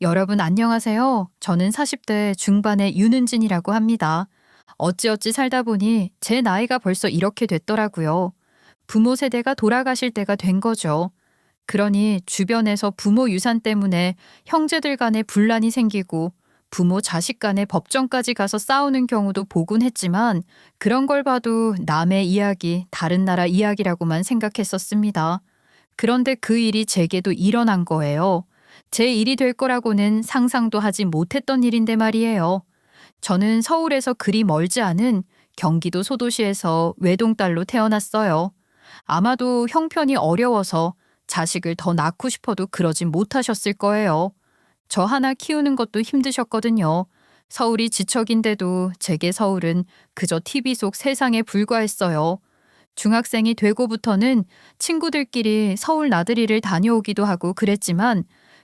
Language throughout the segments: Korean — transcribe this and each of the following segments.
여러분 안녕하세요. 저는 40대 중반의 윤은진이라고 합니다. 어찌어찌 살다 보니 제 나이가 벌써 이렇게 됐더라고요. 부모 세대가 돌아가실 때가 된 거죠. 그러니 주변에서 부모 유산 때문에 형제들 간에 분란이 생기고 부모 자식 간에 법정까지 가서 싸우는 경우도 보곤 했지만 그런 걸 봐도 남의 이야기, 다른 나라 이야기라고만 생각했었습니다. 그런데 그 일이 제게도 일어난 거예요. 제 일이 될 거라고는 상상도 하지 못했던 일인데 말이에요. 저는 서울에서 그리 멀지 않은 경기도 소도시에서 외동딸로 태어났어요. 아마도 형편이 어려워서 자식을 더 낳고 싶어도 그러진 못하셨을 거예요. 저 하나 키우는 것도 힘드셨거든요. 서울이 지척인데도 제게 서울은 그저 TV 속 세상에 불과했어요. 중학생이 되고부터는 친구들끼리 서울 나들이를 다녀오기도 하고 그랬지만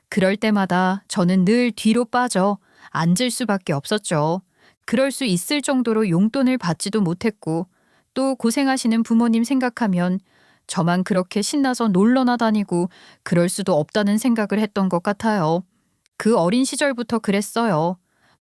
그럴 때마다 저는 늘 뒤로 빠져 앉을 수밖에 없었죠. 그럴 수 있을 정도로 용돈을 받지도 못했고 또 고생하시는 부모님 생각하면 저만 그렇게 신나서 놀러나 다니고 그럴 수도 없다는 생각을 했던 것 같아요. 그 어린 시절부터 그랬어요.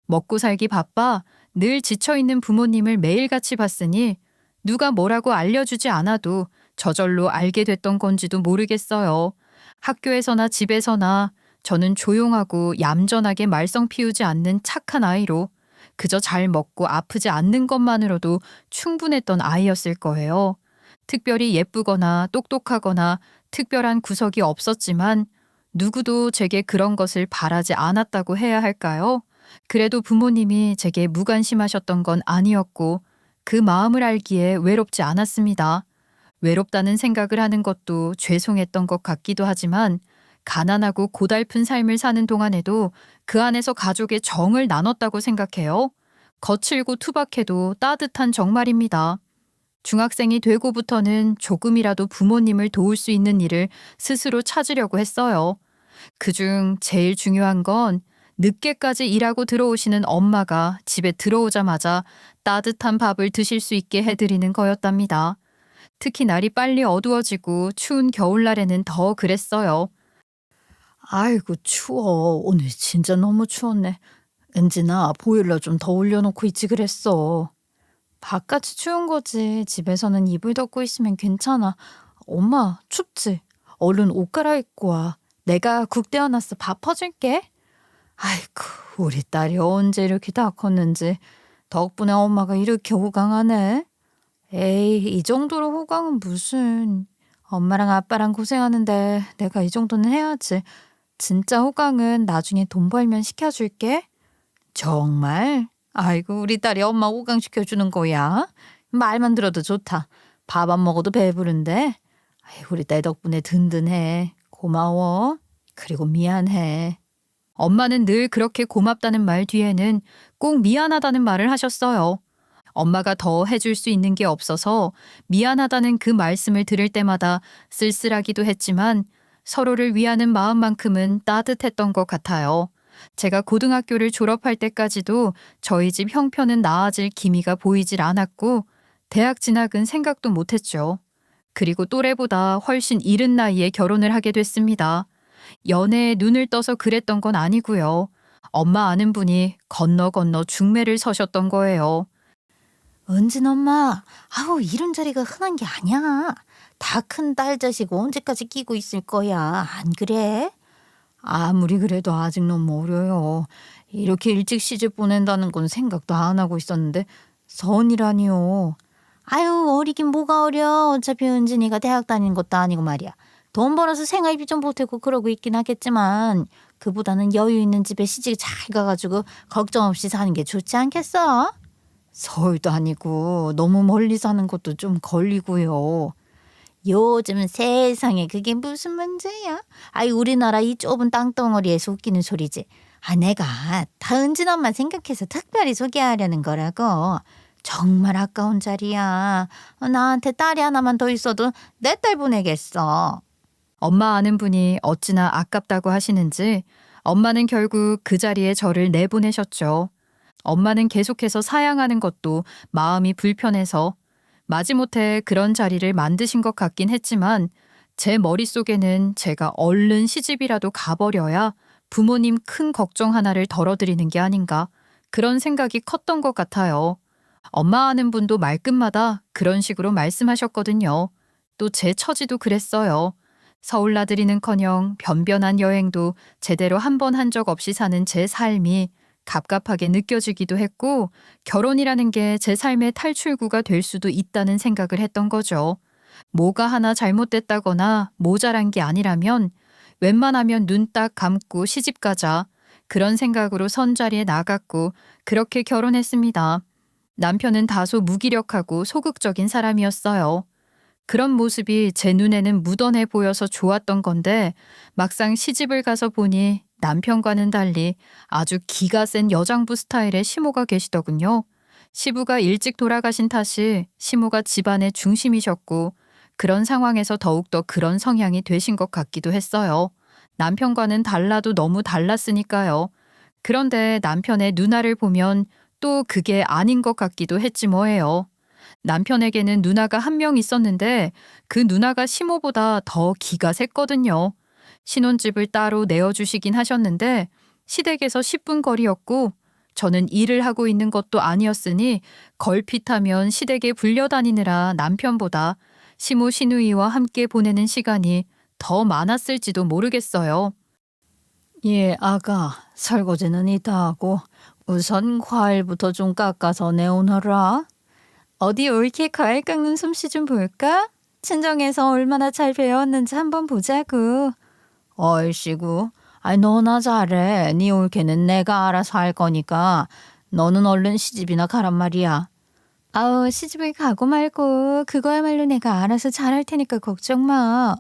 먹고 살기 바빠 늘 지쳐있는 부모님을 매일같이 봤으니 누가 뭐라고 알려주지 않아도 저절로 알게 됐던 건지도 모르겠어요. 학교에서나 집에서나 저는 조용하고 얌전하게 말썽 피우지 않는 착한 아이로 그저 잘 먹고 아프지 않는 것만으로도 충분했던 아이였을 거예요. 특별히 예쁘거나 똑똑하거나 특별한 구석이 없었지만 누구도 제게 그런 것을 바라지 않았다고 해야 할까요? 그래도 부모님이 제게 무관심하셨던 건 아니었고 그 마음을 알기에 외롭지 않았습니다. 외롭다는 생각을 하는 것도 죄송했던 것 같기도 하지만 가난하고 고달픈 삶을 사는 동안에도 그 안에서 가족의 정을 나눴다고 생각해요. 거칠고 투박해도 따뜻한 정말입니다. 중학생이 되고부터는 조금이라도 부모님을 도울 수 있는 일을 스스로 찾으려고 했어요. 그중 제일 중요한 건 늦게까지 일하고 들어오시는 엄마가 집에 들어오자마자 따뜻한 밥을 드실 수 있게 해드리는 거였답니다. 특히 날이 빨리 어두워지고 추운 겨울날에는 더 그랬어요. 아이고 추워. 오늘 진짜 너무 추웠네. 은진아, 보일러 좀 더 올려놓고 있지 그랬어. 바깥이 추운 거지. 집에서는 이불 덮고 있으면 괜찮아. 엄마, 춥지? 얼른 옷 갈아입고 와. 내가 국 데워놨어. 밥 퍼줄게. 아이고, 우리 딸이 언제 이렇게 다 컸는지. 덕분에 엄마가 이렇게 호강하네. 에이, 이 정도로 호강은 무슨. 엄마랑 아빠랑 고생하는데 내가 이 정도는 해야지. 진짜 호강은 나중에 돈 벌면 시켜줄게. 정말? 아이고, 우리 딸이 엄마 호강 시켜주는 거야. 말만 들어도 좋다. 밥 안 먹어도 배부른데. 아이, 우리 딸 덕분에 든든해. 고마워. 그리고 미안해. 엄마는 늘 그렇게 고맙다는 말 뒤에는 꼭 미안하다는 말을 하셨어요. 엄마가 더 해줄 수 있는 게 없어서 미안하다는 그 말씀을 들을 때마다 쓸쓸하기도 했지만 서로를 위하는 마음만큼은 따뜻했던 것 같아요. 제가 고등학교를 졸업할 때까지도 저희 집 형편은 나아질 기미가 보이질 않았고 대학 진학은 생각도 못했죠. 그리고 또래보다 훨씬 이른 나이에 결혼을 하게 됐습니다. 연애에 눈을 떠서 그랬던 건 아니고요. 엄마 아는 분이 건너 건너 중매를 서셨던 거예요. 은진 엄마, 아우 이런 자리가 흔한 게 아니야. 다 큰 딸 자식 언제까지 끼고 있을 거야. 안 그래? 아무리 그래도 아직 너무 어려요. 이렇게 일찍 시집 보낸다는 건 생각도 안 하고 있었는데 선이라니요. 아유, 어리긴 뭐가 어려. 어차피 은진이가 대학 다니는 것도 아니고 말이야. 돈 벌어서 생활비 좀 보태고 그러고 있긴 하겠지만 그보다는 여유 있는 집에 시집 잘 가가지고 걱정 없이 사는 게 좋지 않겠어? 서울도 아니고 너무 멀리 사는 것도 좀 걸리고요. 요즘 세상에 그게 무슨 문제야? 아이, 우리나라 이 좁은 땅덩어리에서 웃기는 소리지. 아, 내가 다 은진 엄마 생각해서 특별히 소개하려는 거라고. 정말 아까운 자리야. 나한테 딸이 하나만 더 있어도 내 딸 보내겠어. 엄마 아는 분이 어찌나 아깝다고 하시는지 엄마는 결국 그 자리에 저를 내보내셨죠. 엄마는 계속해서 사양하는 것도 마음이 불편해서 마지못해 그런 자리를 만드신 것 같긴 했지만 제 머릿속에는 제가 얼른 시집이라도 가버려야 부모님 큰 걱정 하나를 덜어드리는 게 아닌가 그런 생각이 컸던 것 같아요. 엄마 아는 분도 말끝마다 그런 식으로 말씀하셨거든요. 또 제 처지도 그랬어요. 서울 나들이는커녕 변변한 여행도 제대로 한 번 한 적 없이 사는 제 삶이 갑갑하게 느껴지기도 했고 결혼이라는 게 제 삶의 탈출구가 될 수도 있다는 생각을 했던 거죠. 뭐가 하나 잘못됐다거나 모자란 게 아니라면 웬만하면 눈 딱 감고 시집 가자. 그런 생각으로 선자리에 나갔고 그렇게 결혼했습니다. 남편은 다소 무기력하고 소극적인 사람이었어요. 그런 모습이 제 눈에는 묻어내 보여서 좋았던 건데 막상 시집을 가서 보니 남편과는 달리 아주 기가 센 여장부 스타일의 시모가 계시더군요. 시부가 일찍 돌아가신 탓이 시모가 집안의 중심이셨고 그런 상황에서 더욱더 그런 성향이 되신 것 같기도 했어요. 남편과는 달라도 너무 달랐으니까요. 그런데 남편의 누나를 보면 또 그게 아닌 것 같기도 했지 뭐예요. 남편에게는 누나가 한 명 있었는데 그 누나가 시모보다 더 기가 셌거든요. 신혼집을 따로 내어주시긴 하셨는데 시댁에서 10분 거리였고 저는 일을 하고 있는 것도 아니었으니 걸핏하면 시댁에 불려다니느라 남편보다 시모 시누이와 함께 보내는 시간이 더 많았을지도 모르겠어요. 예, 아가, 설거지는 이따 하고 우선 과일부터 좀 깎아서 내오너라. 어디 옳게 과일 깎는 솜씨 좀 볼까? 친정에서 얼마나 잘 배웠는지 한번 보자고. 얼씨구, 아이 너나 잘해. 네 옳게는 내가 알아서 할 거니까 너는 얼른 시집이나 가란 말이야. 아우, 시집을 가고 말고 그거야말로 내가 알아서 잘할 테니까 걱정 마.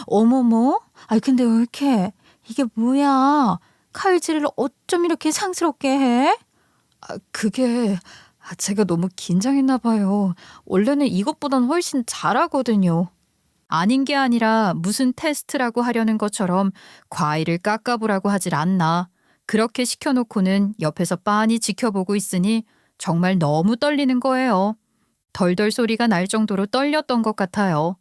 어머머, 아이 근데 옳게 이게 뭐야? 칼질을 어쩜 이렇게 상스럽게 해? 그게 제가 너무 긴장했나 봐요. 원래는 이것보단 훨씬 잘하거든요. 아닌 게 아니라 무슨 테스트라고 하려는 것처럼 과일을 깎아보라고 하질 않나. 그렇게 시켜놓고는 옆에서 빤히 지켜보고 있으니 정말 너무 떨리는 거예요. 덜덜 소리가 날 정도로 떨렸던 것 같아요.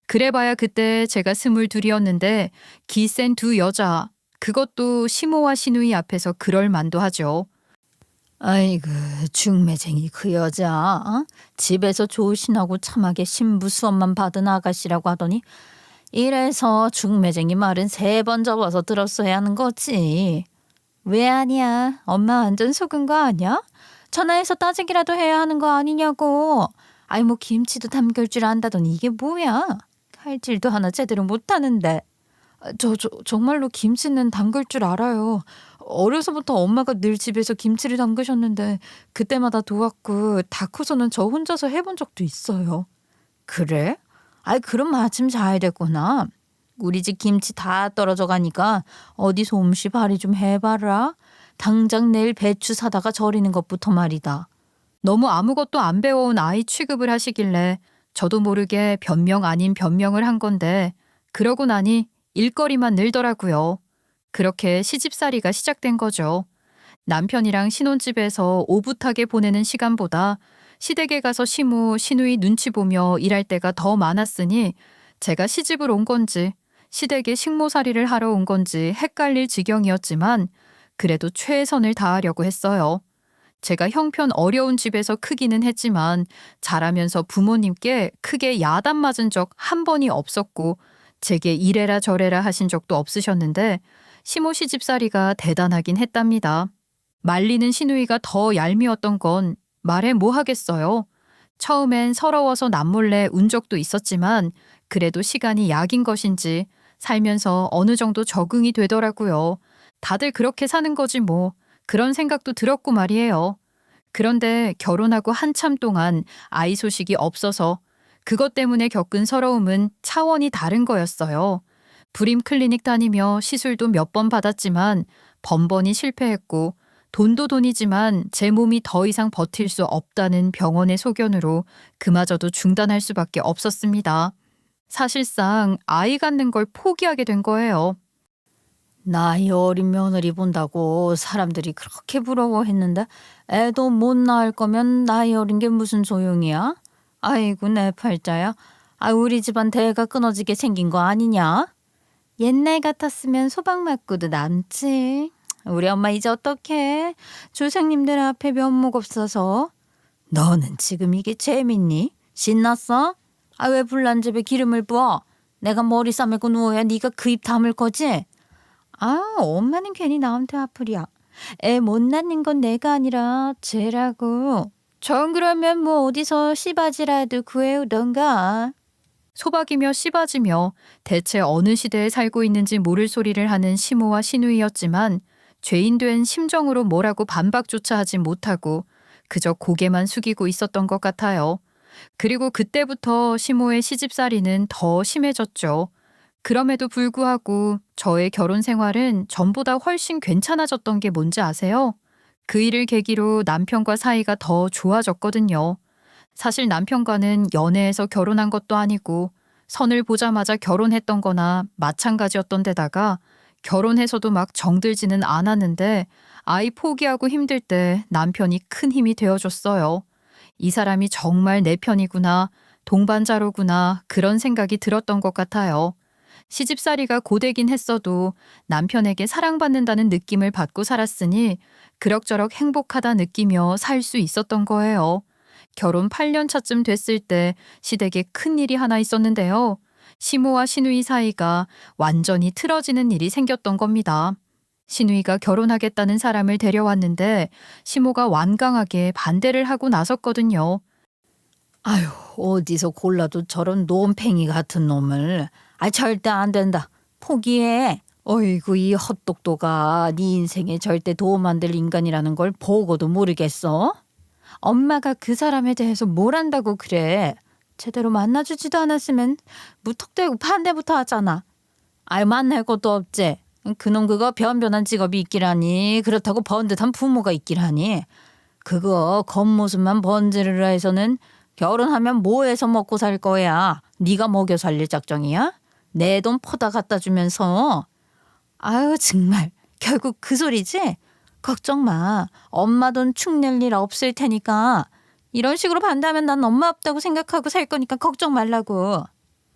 그래봐야 그때 제가 22이었는데 기센 두 여자, 그것도 시모와 시누이 앞에서 그럴 만도 하죠. 아이고, 중매쟁이 그 여자. 어? 집에서 조신하고 참하게 신부 수업만 받은 아가씨라고 하더니 이래서 중매쟁이 말은 3번 접어서 들었어야 하는 거지. 왜 아니야? 엄마 완전 속은 거 아니야? 전화해서 따지기라도 해야 하는 거 아니냐고. 아이 뭐 김치도 담글 줄 안다더니 이게 뭐야? 칼질도 하나 제대로 못하는데. 정말로 김치는 담글 줄 알아요. 어려서부터 엄마가 늘 집에서 김치를 담그셨는데 그때마다 도왔고 다 커서는 저 혼자서 해본 적도 있어요. 그래? 아이 그럼 마침 잘 됐구나. 우리 집 김치 다 떨어져 가니까 어디 솜씨 발휘 좀 해봐라. 당장 내일 배추 사다가 절이는 것부터 말이다. 너무 아무것도 안 배워온 아이 취급을 하시길래 저도 모르게 변명 아닌 변명을 한 건데 그러고 나니 일거리만 늘더라고요. 그렇게 시집살이가 시작된 거죠. 남편이랑 신혼집에서 오붓하게 보내는 시간보다 시댁에 가서 시모, 시누이 눈치 보며 일할 때가 더 많았으니 제가 시집을 온 건지 시댁에 식모살이를 하러 온 건지 헷갈릴 지경이었지만 그래도 최선을 다하려고 했어요. 제가 형편 어려운 집에서 크기는 했지만 자라면서 부모님께 크게 야단 맞은 적 한 번이 없었고 제게 이래라 저래라 하신 적도 없으셨는데 시모 시집살이가 대단하긴 했답니다. 말리는 시누이가 더 얄미웠던 건 말해 뭐 하겠어요. 처음엔 서러워서 남몰래 운 적도 있었지만 그래도 시간이 약인 것인지 살면서 어느 정도 적응이 되더라고요. 다들 그렇게 사는 거지 뭐. 그런 생각도 들었고 말이에요. 그런데 결혼하고 한참 동안 아이 소식이 없어서 그것 때문에 겪은 서러움은 차원이 다른 거였어요. 불임 클리닉 다니며 시술도 몇 번 받았지만 번번이 실패했고 돈도 돈이지만 제 몸이 더 이상 버틸 수 없다는 병원의 소견으로 그마저도 중단할 수밖에 없었습니다. 사실상 아이 갖는 걸 포기하게 된 거예요. 나이 어린 며느리 본다고 사람들이 그렇게 부러워했는데 애도 못 낳을 거면 나이 어린 게 무슨 소용이야? 아이고 내 팔자야. 아 우리 집안 대가 끊어지게 생긴 거 아니냐? 옛날 같았으면 소방 맞고도 남지. 우리 엄마 이제 어떡해? 조상님들 앞에 면목 없어서. 너는 지금 이게 재밌니? 신났어? 아, 왜 불난집에 기름을 부어? 내가 머리 싸매고 누워야 네가 그 입 다물 거지? 아, 엄마는 괜히 나한테 화풀이야. 애 못 낳는 건 내가 아니라 쟤라고. 전 그러면 뭐 어디서 씨바지라도 구해오던가. 소박이며 씨바지며 대체 어느 시대에 살고 있는지 모를 소리를 하는 시모와 시누이였지만 죄인된 심정으로 뭐라고 반박조차 하지 못하고 그저 고개만 숙이고 있었던 것 같아요. 그리고 그때부터 시모의 시집살이는 더 심해졌죠. 그럼에도 불구하고 저의 결혼 생활은 전보다 훨씬 괜찮아졌던 게 뭔지 아세요? 그 일을 계기로 남편과 사이가 더 좋아졌거든요. 사실 남편과는 연애해서 결혼한 것도 아니고 선을 보자마자 결혼했던 거나 마찬가지였던 데다가 결혼해서도 막 정들지는 않았는데 아이 포기하고 힘들 때 남편이 큰 힘이 되어줬어요. 이 사람이 정말 내 편이구나, 동반자로구나 그런 생각이 들었던 것 같아요. 시집살이가 고되긴 했어도 남편에게 사랑받는다는 느낌을 받고 살았으니 그럭저럭 행복하다 느끼며 살 수 있었던 거예요. 결혼 8년 차쯤 됐을 때 시댁에 큰 일이 하나 있었는데요. 시모와 시누이 사이가 완전히 틀어지는 일이 생겼던 겁니다. 시누이가 결혼하겠다는 사람을 데려왔는데 시모가 완강하게 반대를 하고 나섰거든요. 아휴, 어디서 골라도 저런 놈팽이 같은 놈을. 아, 절대 안 된다. 포기해. 어이구, 이 헛똑똑아. 네 인생에 절대 도움 안 될 인간이라는 걸 보고도 모르겠어? 엄마가 그 사람에 대해서 뭘 안다고 그래. 제대로 만나주지도 않았으면 무턱대고 반대부터 하잖아. 아유, 만날 것도 없지. 그놈 그거 변변한 직업이 있기라니. 그렇다고 번듯한 부모가 있기라니. 그거 겉모습만 번지르르 해서는 결혼하면 뭐 해서 먹고 살 거야. 네가 먹여 살릴 작정이야? 내 돈 퍼다 갖다 주면서. 아유, 정말 결국 그 소리지? 걱정 마. 엄마 돈 축낼 일 없을 테니까. 이런 식으로 반대하면 난 엄마 없다고 생각하고 살 거니까 걱정 말라고.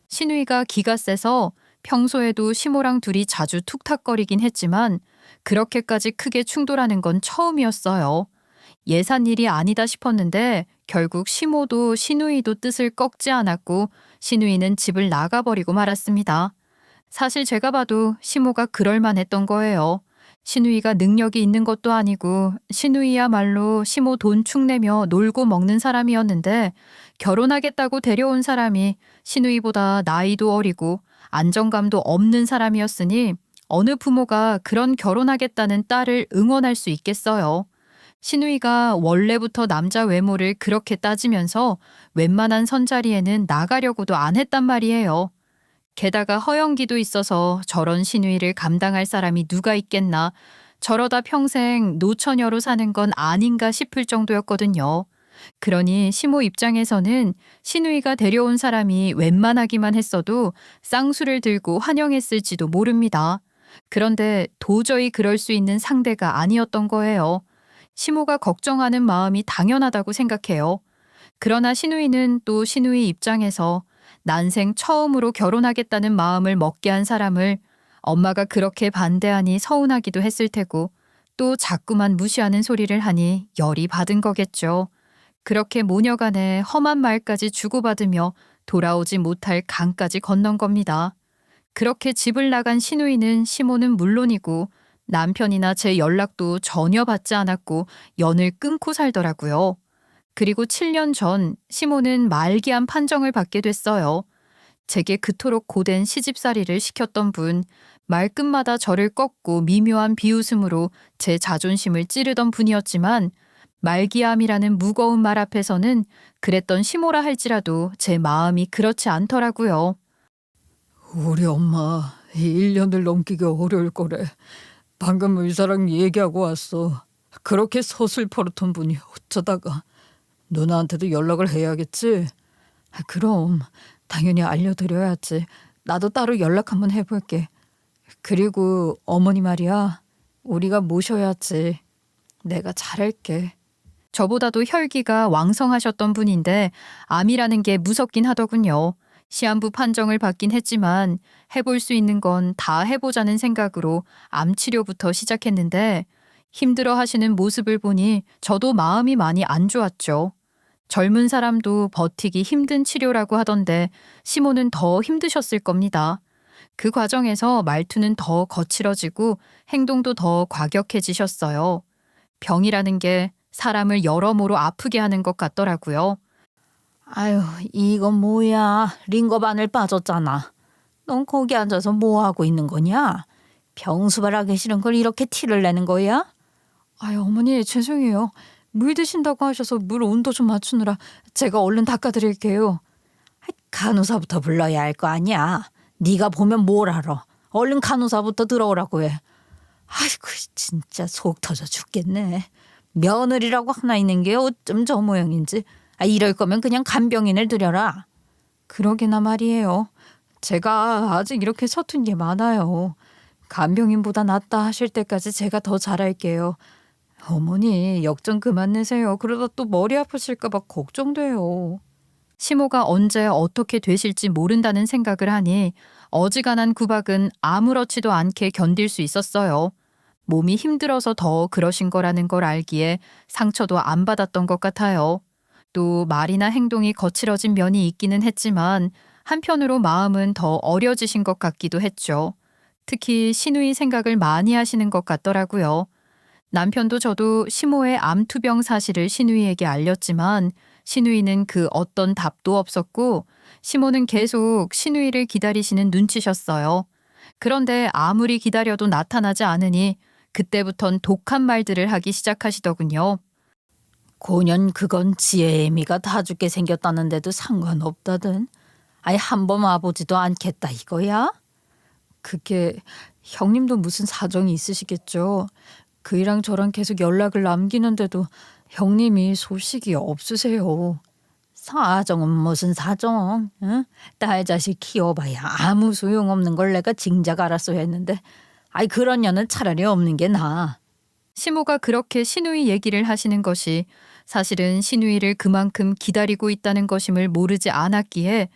시누이가 기가 세서 평소에도 시모랑 둘이 자주 툭탁거리긴 했지만 그렇게까지 크게 충돌하는 건 처음이었어요. 예산 일이 아니다 싶었는데 결국 시모도 시누이도 뜻을 꺾지 않았고 시누이는 집을 나가버리고 말았습니다. 사실 제가 봐도 시모가 그럴만했던 거예요. 시누이가 능력이 있는 것도 아니고 시누이야말로 시모 돈 축내며 놀고 먹는 사람이었는데 결혼하겠다고 데려온 사람이 시누이보다 나이도 어리고 안정감도 없는 사람이었으니 어느 부모가 그런 결혼하겠다는 딸을 응원할 수 있겠어요. 시누이가 원래부터 남자 외모를 그렇게 따지면서 웬만한 선자리에는 나가려고도 안 했단 말이에요. 게다가 허영기도 있어서 저런 시누이를 감당할 사람이 누가 있겠나, 저러다 평생 노처녀로 사는 건 아닌가 싶을 정도였거든요. 그러니 시모 입장에서는 시누이가 데려온 사람이 웬만하기만 했어도 쌍수를 들고 환영했을지도 모릅니다. 그런데 도저히 그럴 수 있는 상대가 아니었던 거예요. 시모가 걱정하는 마음이 당연하다고 생각해요. 그러나 시누이는 또 시누이 입장에서 난생 처음으로 결혼하겠다는 마음을 먹게 한 사람을 엄마가 그렇게 반대하니 서운하기도 했을 테고 또 자꾸만 무시하는 소리를 하니 열이 받은 거겠죠. 그렇게 모녀간에 험한 말까지 주고받으며 돌아오지 못할 강까지 건넌 겁니다. 그렇게 집을 나간 시누이는 시모는 물론이고 남편이나 제 연락도 전혀 받지 않았고 연을 끊고 살더라고요. 그리고 7년 전 시모는 말기암 판정을 받게 됐어요. 제게 그토록 고된 시집살이를 시켰던 분, 말끝마다 저를 꺾고 미묘한 비웃음으로 제 자존심을 찌르던 분이었지만 말기암이라는 무거운 말 앞에서는 그랬던 시모라 할지라도 제 마음이 그렇지 않더라고요. 우리 엄마 1년을 넘기기 어려울 거래. 방금 의사랑 얘기하고 왔어. 그렇게 서슬퍼렇던 분이 어쩌다가. 누나한테도 연락을 해야겠지? 그럼 당연히 알려드려야지. 나도 따로 연락 한번 해볼게. 그리고 어머니 말이야. 우리가 모셔야지. 내가 잘할게. 저보다도 혈기가 왕성하셨던 분인데 암이라는 게 무섭긴 하더군요. 시한부 판정을 받긴 했지만 해볼 수 있는 건 다 해보자는 생각으로 암 치료부터 시작했는데 힘들어 하시는 모습을 보니 저도 마음이 많이 안 좋았죠. 젊은 사람도 버티기 힘든 치료라고 하던데 시모는 더 힘드셨을 겁니다. 그 과정에서 말투는 더 거칠어지고 행동도 더 과격해지셨어요. 병이라는 게 사람을 여러모로 아프게 하는 것 같더라고요. 아유, 이건 뭐야? 링거 바늘 빠졌잖아. 넌 거기 앉아서 뭐 하고 있는 거냐? 병수발하기 싫은 걸 이렇게 티를 내는 거야? 아유, 어머니 죄송해요. 물 드신다고 하셔서 물 온도 좀 맞추느라 제가 얼른 닦아드릴게요. 간호사부터 불러야 할 거 아니야. 네가 보면 뭘 알아. 얼른 간호사부터 들어오라고 해. 아이고 진짜 속 터져 죽겠네. 며느리라고 하나 있는 게 어쩜 저 모양인지. 이럴 거면 그냥 간병인을 들여라. 그러기나 말이에요. 제가 아직 이렇게 서툰 게 많아요. 간병인보다 낫다 하실 때까지 제가 더 잘할게요. 어머니 역정 그만 내세요. 그러다 또 머리 아프실까 봐 걱정돼요. 시모가 언제 어떻게 되실지 모른다는 생각을 하니 어지간한 구박은 아무렇지도 않게 견딜 수 있었어요. 몸이 힘들어서 더 그러신 거라는 걸 알기에 상처도 안 받았던 것 같아요. 또 말이나 행동이 거칠어진 면이 있기는 했지만 한편으로 마음은 더 어려지신 것 같기도 했죠. 특히 시누이 생각을 많이 하시는 것 같더라고요. 남편도 저도 시모의 암투병 사실을 시누이에게 알렸지만 시누이는 그 어떤 답도 없었고 시모는 계속 시누이를 기다리시는 눈치셨어요. 그런데 아무리 기다려도 나타나지 않으니 그때부턴 독한 말들을 하기 시작하시더군요. 고년 그건 지혜의 미가 다 죽게 생겼다는데도 상관없다든. 한 번 와보지도 않겠다 이거야? 그게 형님도 무슨 사정이 있으시겠죠. 그이랑 저랑 계속 연락을 남기는데도 형님이 소식이 없으세요. 사정은 무슨 사정? 응? 딸 자식 키워봐야 아무 소용없는 걸 내가 징작 알았어야 했는데 그런 년은 차라리 없는 게 나아. 시모가 그렇게 시누이 얘기를 하시는 것이 사실은 시누이를 그만큼 기다리고 있다는 것임을 모르지 않았기에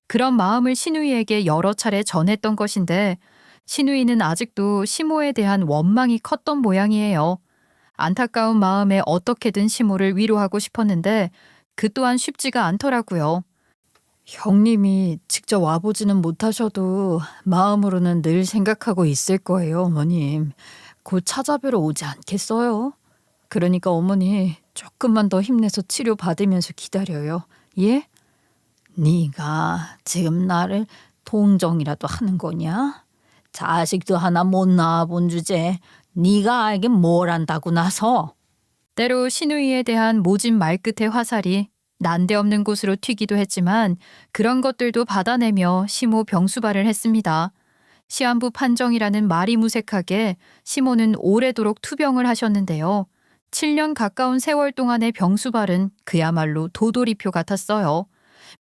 그런 마음을 시누이에게 여러 차례 전했던 것인데 시누이는 아직도 시모에 대한 원망이 컸던 모양이에요. 안타까운 마음에 어떻게든 시모를 위로하고 싶었는데 그 또한 쉽지가 않더라고요. 형님이 직접 와보지는 못하셔도 마음으로는 늘 생각하고 있을 거예요, 어머님. 곧 찾아뵈러 오지 않겠어요? 그러니까 어머니 조금만 더 힘내서 치료 받으면서 기다려요. 예? 네가 지금 나를 동정이라도 하는 거냐? 자식도 하나 못 낳아본 주제 네가 알긴 뭘 안다고 나서. 때로 시누이에 대한 모진 말끝의 화살이 난데없는 곳으로 튀기도 했지만 그런 것들도 받아내며 시모 병수발을 했습니다. 시한부 판정이라는 말이 무색하게 시모는 오래도록 투병을 하셨는데요. 7년 가까운 세월 동안의 병수발은 그야말로 도돌이표 같았어요.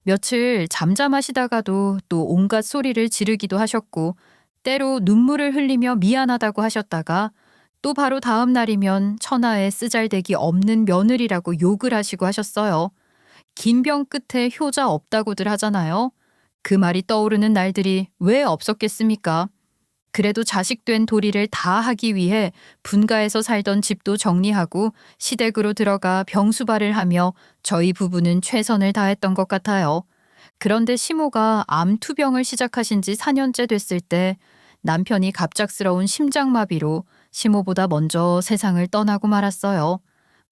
며칠 잠잠하시다가도 또 온갖 소리를 지르기도 하셨고 때로 눈물을 흘리며 미안하다고 하셨다가 또 바로 다음 날이면 천하에 쓰잘데기 없는 며느리라고 욕을 하시고 하셨어요. 긴 병 끝에 효자 없다고들 하잖아요. 그 말이 떠오르는 날들이 왜 없었겠습니까? 그래도 자식된 도리를 다 하기 위해 분가에서 살던 집도 정리하고 시댁으로 들어가 병수발을 하며 저희 부부는 최선을 다했던 것 같아요. 그런데 시모가 암 투병을 시작하신 지 4년째 됐을 때 남편이 갑작스러운 심장마비로 시모보다 먼저 세상을 떠나고 말았어요.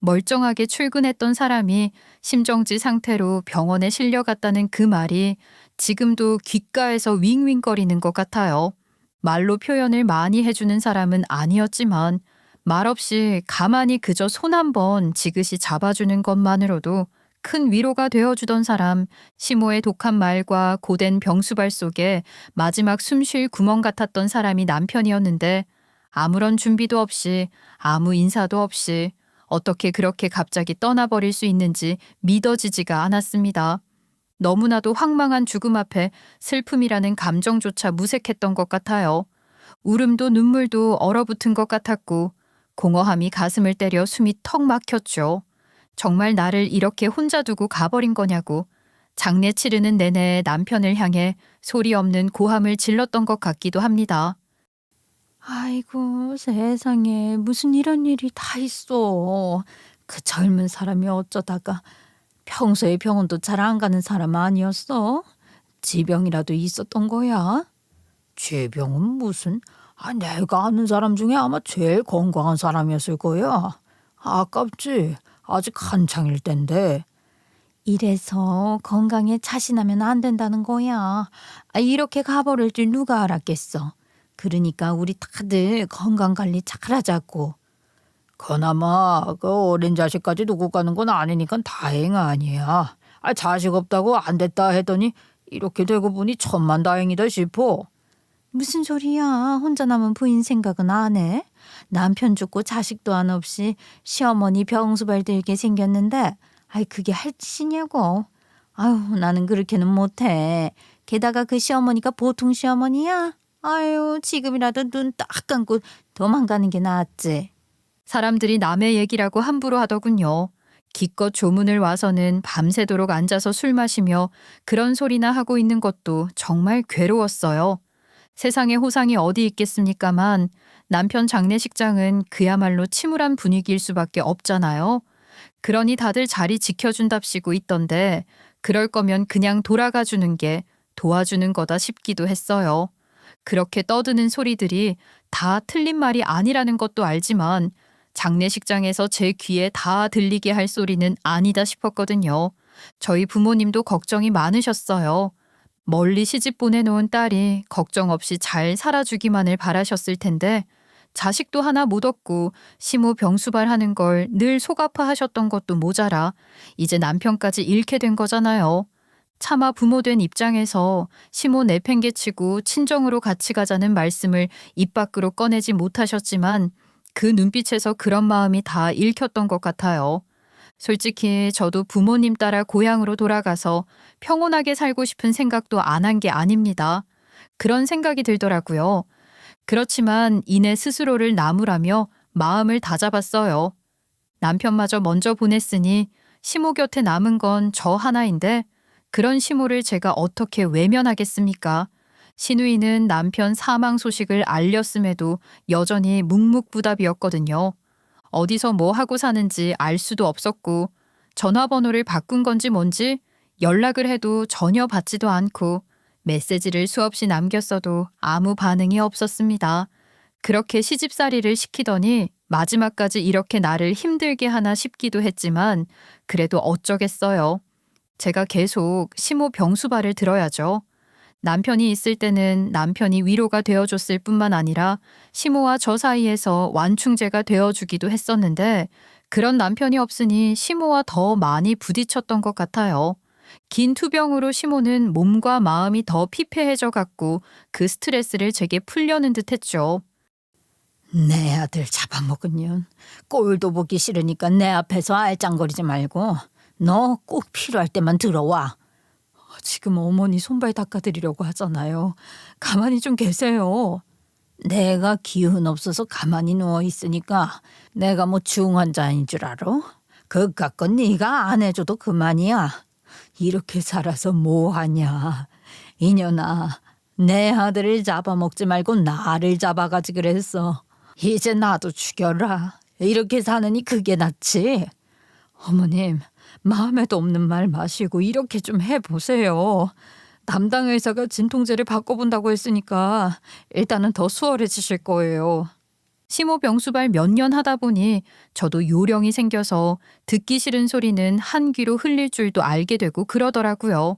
멀쩡하게 출근했던 사람이 심정지 상태로 병원에 실려갔다는 그 말이 지금도 귓가에서 윙윙거리는 것 같아요. 말로 표현을 많이 해주는 사람은 아니었지만 말없이 가만히 그저 손 한 번 지그시 잡아주는 것만으로도 큰 위로가 되어주던 사람, 시모의 독한 말과 고된 병수발 속에 마지막 숨 쉴 구멍 같았던 사람이 남편이었는데 아무런 준비도 없이 아무 인사도 없이 어떻게 그렇게 갑자기 떠나버릴 수 있는지 믿어지지가 않았습니다. 너무나도 황망한 죽음 앞에 슬픔이라는 감정조차 무색했던 것 같아요. 울음도 눈물도 얼어붙은 것 같았고 공허함이 가슴을 때려 숨이 턱 막혔죠. 정말 나를 이렇게 혼자 두고 가버린 거냐고. 장례 치르는 내내 남편을 향해 소리 없는 고함을 질렀던 것 같기도 합니다. 아이고 세상에 무슨 이런 일이 다 있어. 그 젊은 사람이 어쩌다가 평소에 병원도 잘 안 가는 사람 아니었어? 지병이라도 있었던 거야? 지병은 무슨? 내가 아는 사람 중에 아마 제일 건강한 사람이었을 거야. 아깝지. 아직 한창일 텐데. 이래서 건강에 자신하면 안 된다는 거야. 이렇게 가버릴 줄 누가 알았겠어. 그러니까 우리 다들 건강관리 잘하자고. 그나마 그 어린 자식까지 두고 가는 건 아니니까 다행 아니야. 자식 없다고 안 됐다 했더니 이렇게 되고 보니 천만다행이다 싶어. 무슨 소리야. 혼자 남은 부인 생각은 안 해? 남편 죽고 자식도 안 없이 시어머니 병수발 들게 생겼는데 그게 할 짓이냐고. 아유 나는 그렇게는 못해. 게다가 그 시어머니가 보통 시어머니야? 아유 지금이라도 눈 딱 감고 도망가는 게 낫지. 사람들이 남의 얘기라고 함부로 하더군요. 기껏 조문을 와서는 밤새도록 앉아서 술 마시며 그런 소리나 하고 있는 것도 정말 괴로웠어요. 세상에 호상이 어디 있겠습니까만 남편 장례식장은 그야말로 침울한 분위기일 수밖에 없잖아요. 그러니 다들 자리 지켜준답시고 있던데 그럴 거면 그냥 돌아가 주는 게 도와주는 거다 싶기도 했어요. 그렇게 떠드는 소리들이 다 틀린 말이 아니라는 것도 알지만 장례식장에서 제 귀에 다 들리게 할 소리는 아니다 싶었거든요. 저희 부모님도 걱정이 많으셨어요. 멀리 시집 보내놓은 딸이 걱정 없이 잘 살아주기만을 바라셨을 텐데 자식도 하나 못 얻고 시모 병수발하는 걸 늘 속아파하셨던 것도 모자라 이제 남편까지 잃게 된 거잖아요. 차마 부모된 입장에서 시모 내팽개치고 친정으로 같이 가자는 말씀을 입 밖으로 꺼내지 못하셨지만 그 눈빛에서 그런 마음이 다 읽혔던 것 같아요. 솔직히 저도 부모님 따라 고향으로 돌아가서 평온하게 살고 싶은 생각도 안 한 게 아닙니다. 그런 생각이 들더라고요. 그렇지만 이내 스스로를 나무라며 마음을 다잡았어요. 남편마저 먼저 보냈으니 시모 곁에 남은 건 저 하나인데 그런 시모를 제가 어떻게 외면하겠습니까? 시누이는 남편 사망 소식을 알렸음에도 여전히 묵묵부답이었거든요. 어디서 뭐 하고 사는지 알 수도 없었고 전화번호를 바꾼 건지 뭔지 연락을 해도 전혀 받지도 않고 메시지를 수없이 남겼어도 아무 반응이 없었습니다. 그렇게 시집살이를 시키더니 마지막까지 이렇게 나를 힘들게 하나 싶기도 했지만 그래도 어쩌겠어요. 제가 계속 시모 병수발을 들어야죠. 남편이 있을 때는 남편이 위로가 되어줬을 뿐만 아니라 시모와 저 사이에서 완충제가 되어주기도 했었는데 그런 남편이 없으니 시모와 더 많이 부딪혔던 것 같아요. 긴 투병으로 시모는 몸과 마음이 더 피폐해져 갔고 그 스트레스를 제게 풀려는 듯했죠. 내 아들 잡아먹은 년 꼴도 보기 싫으니까 내 앞에서 알짱거리지 말고 너 꼭 필요할 때만 들어와. 지금 어머니 손발 닦아드리려고 하잖아요. 가만히 좀 계세요. 내가 기운 없어서 가만히 누워 있으니까 내가 뭐 중환자인 줄 알아? 그깟 건 네가 안 해줘도 그만이야. 이렇게 살아서 뭐하냐. 이년아, 내 아들을 잡아먹지 말고 나를 잡아가지 그랬어. 이제 나도 죽여라. 이렇게 사느니 그게 낫지. 어머님, 마음에도 없는 말 마시고 이렇게 좀 해보세요. 담당 의사가 진통제를 바꿔본다고 했으니까 일단은 더 수월해지실 거예요. 시모 병수발 몇 년 하다 보니 저도 요령이 생겨서 듣기 싫은 소리는 한 귀로 흘릴 줄도 알게 되고 그러더라고요.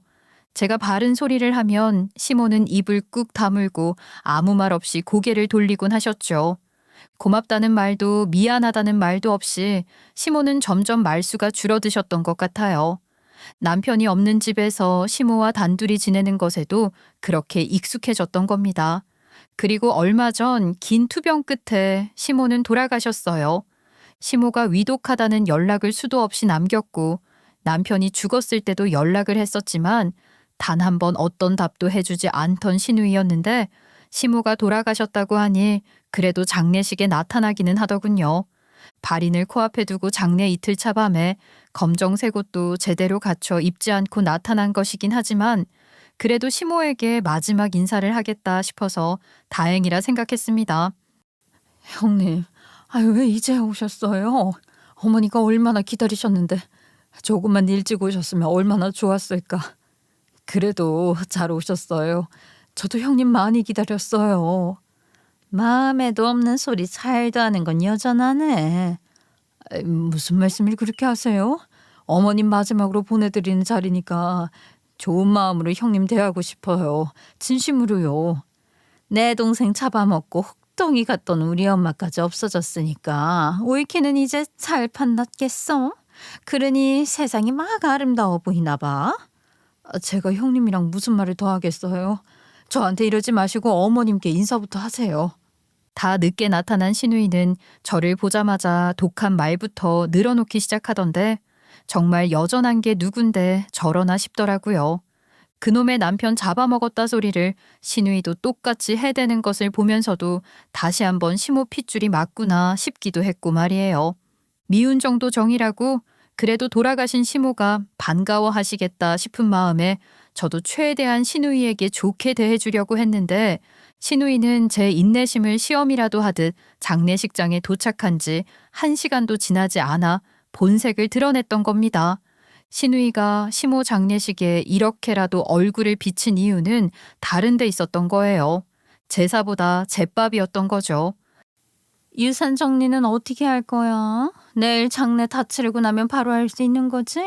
제가 바른 소리를 하면 시모는 입을 꾹 다물고 아무 말 없이 고개를 돌리곤 하셨죠. 고맙다는 말도 미안하다는 말도 없이 시모는 점점 말수가 줄어드셨던 것 같아요. 남편이 없는 집에서 시모와 단둘이 지내는 것에도 그렇게 익숙해졌던 겁니다. 그리고 얼마 전 긴 투병 끝에 시모는 돌아가셨어요. 시모가 위독하다는 연락을 수도 없이 남겼고 남편이 죽었을 때도 연락을 했었지만 단 한 번 어떤 답도 해주지 않던 시누이였는데 시모가 돌아가셨다고 하니 그래도 장례식에 나타나기는 하더군요. 발인을 코앞에 두고 장례 이틀차 밤에 검정색 옷도 제대로 갖춰 입지 않고 나타난 것이긴 하지만 그래도 시모에게 마지막 인사를 하겠다 싶어서 다행이라 생각했습니다. 형님, 아유 왜 이제 오셨어요? 어머니가 얼마나 기다리셨는데 조금만 일찍 오셨으면 얼마나 좋았을까. 그래도 잘 오셨어요. 저도 형님 많이 기다렸어요. 마음에도 없는 소리 잘도 하는 건 여전하네. 무슨 말씀을 그렇게 하세요? 어머님 마지막으로 보내드리는 자리니까 좋은 마음으로 형님 대하고 싶어요. 진심으로요. 내 동생 잡아먹고 흑덩이 갔던 우리 엄마까지 없어졌으니까 옳게는 이제 살판 났겠어? 그러니 세상이 막 아름다워 보이나 봐. 제가 형님이랑 무슨 말을 더 하겠어요? 저한테 이러지 마시고 어머님께 인사부터 하세요. 다 늦게 나타난 시누이는 저를 보자마자 독한 말부터 늘어놓기 시작하던데 정말 여전한 게 누군데 저러나 싶더라고요. 그놈의 남편 잡아먹었다 소리를 시누이도 똑같이 해대는 것을 보면서도 다시 한번 시모 핏줄이 맞구나 싶기도 했고 말이에요. 미운 정도 정이라고 그래도 돌아가신 시모가 반가워하시겠다 싶은 마음에 저도 최대한 시누이에게 좋게 대해주려고 했는데 시누이는 제 인내심을 시험이라도 하듯 장례식장에 도착한 지 1시간도 지나지 않아 본색을 드러냈던 겁니다. 시누이가 시모 장례식에 이렇게라도 얼굴을 비친 이유는 다른 데 있었던 거예요. 제사보다 제밥이었던 거죠. 유산 정리는 어떻게 할 거야? 내일 장례 다 치르고 나면 바로 할 수 있는 거지?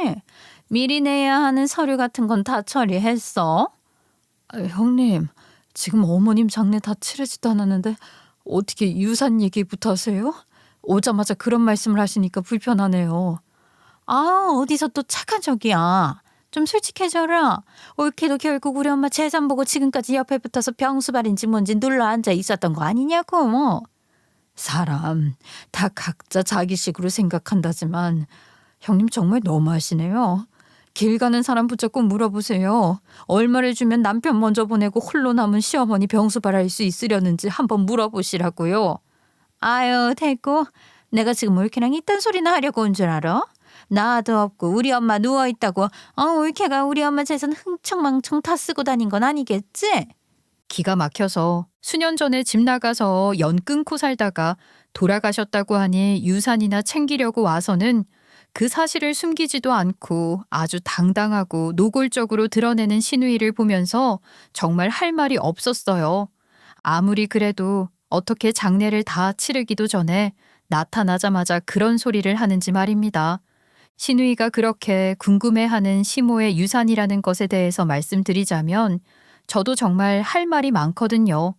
미리 내야 하는 서류 같은 건 다 처리했어? 형님, 지금 어머님 장례 다 치르지도 않았는데 어떻게 유산 얘기부터 하세요? 오자마자 그런 말씀을 하시니까 불편하네요. 아, 어디서 또 착한 척이야. 좀 솔직해져라. 옳게도 결국 우리 엄마 재산 보고 지금까지 옆에 붙어서 병수발인지 뭔지 눌러 앉아 있었던 거 아니냐고. 사람 다 각자 자기식으로 생각한다지만 형님 정말 너무하시네요. 길 가는 사람 붙잡고 물어보세요. 얼마를 주면 남편 먼저 보내고 홀로 남은 시어머니 병수발할 수 있으려는지 한번 물어보시라고요. 아유, 됐고. 내가 지금 올케랑 이딴 소리나 하려고 온 줄 알아? 나도 없고 우리 엄마 누워있다고 올케가 우리 엄마 재산 흥청망청 다 쓰고 다닌 건 아니겠지? 기가 막혀서 수년 전에 집 나가서 연 끊고 살다가 돌아가셨다고 하니 유산이나 챙기려고 와서는 그 사실을 숨기지도 않고 아주 당당하고 노골적으로 드러내는 시누이를 보면서 정말 할 말이 없었어요. 아무리 그래도 어떻게 장례를 다 치르기도 전에 나타나자마자 그런 소리를 하는지 말입니다. 시누이가 그렇게 궁금해하는 시모의 유산이라는 것에 대해서 말씀드리자면 저도 정말 할 말이 많거든요.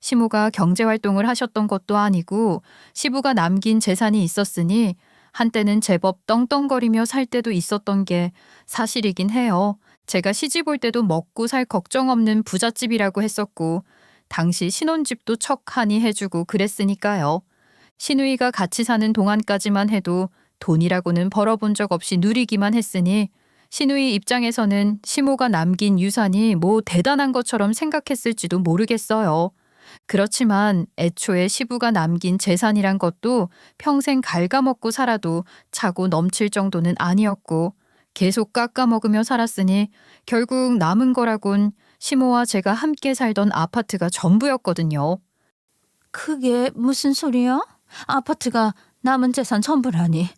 시모가 경제활동을 하셨던 것도 아니고 시부가 남긴 재산이 있었으니 한때는 제법 떵떵거리며 살 때도 있었던 게 사실이긴 해요. 제가 시집 올 때도 먹고 살 걱정 없는 부잣집이라고 했었고 당시 신혼집도 척하니 해주고 그랬으니까요. 시누이가 같이 사는 동안까지만 해도 돈이라고는 벌어본 적 없이 누리기만 했으니 시누이 입장에서는 시모가 남긴 유산이 뭐 대단한 것처럼 생각했을지도 모르겠어요. 그렇지만 애초에 시부가 남긴 재산이란 것도 평생 갉아먹고 살아도 차고 넘칠 정도는 아니었고 계속 깎아먹으며 살았으니 결국 남은 거라곤 시모와 제가 함께 살던 아파트가 전부였거든요. 그게 무슨 소리야? 아파트가 남은 재산 전부라니.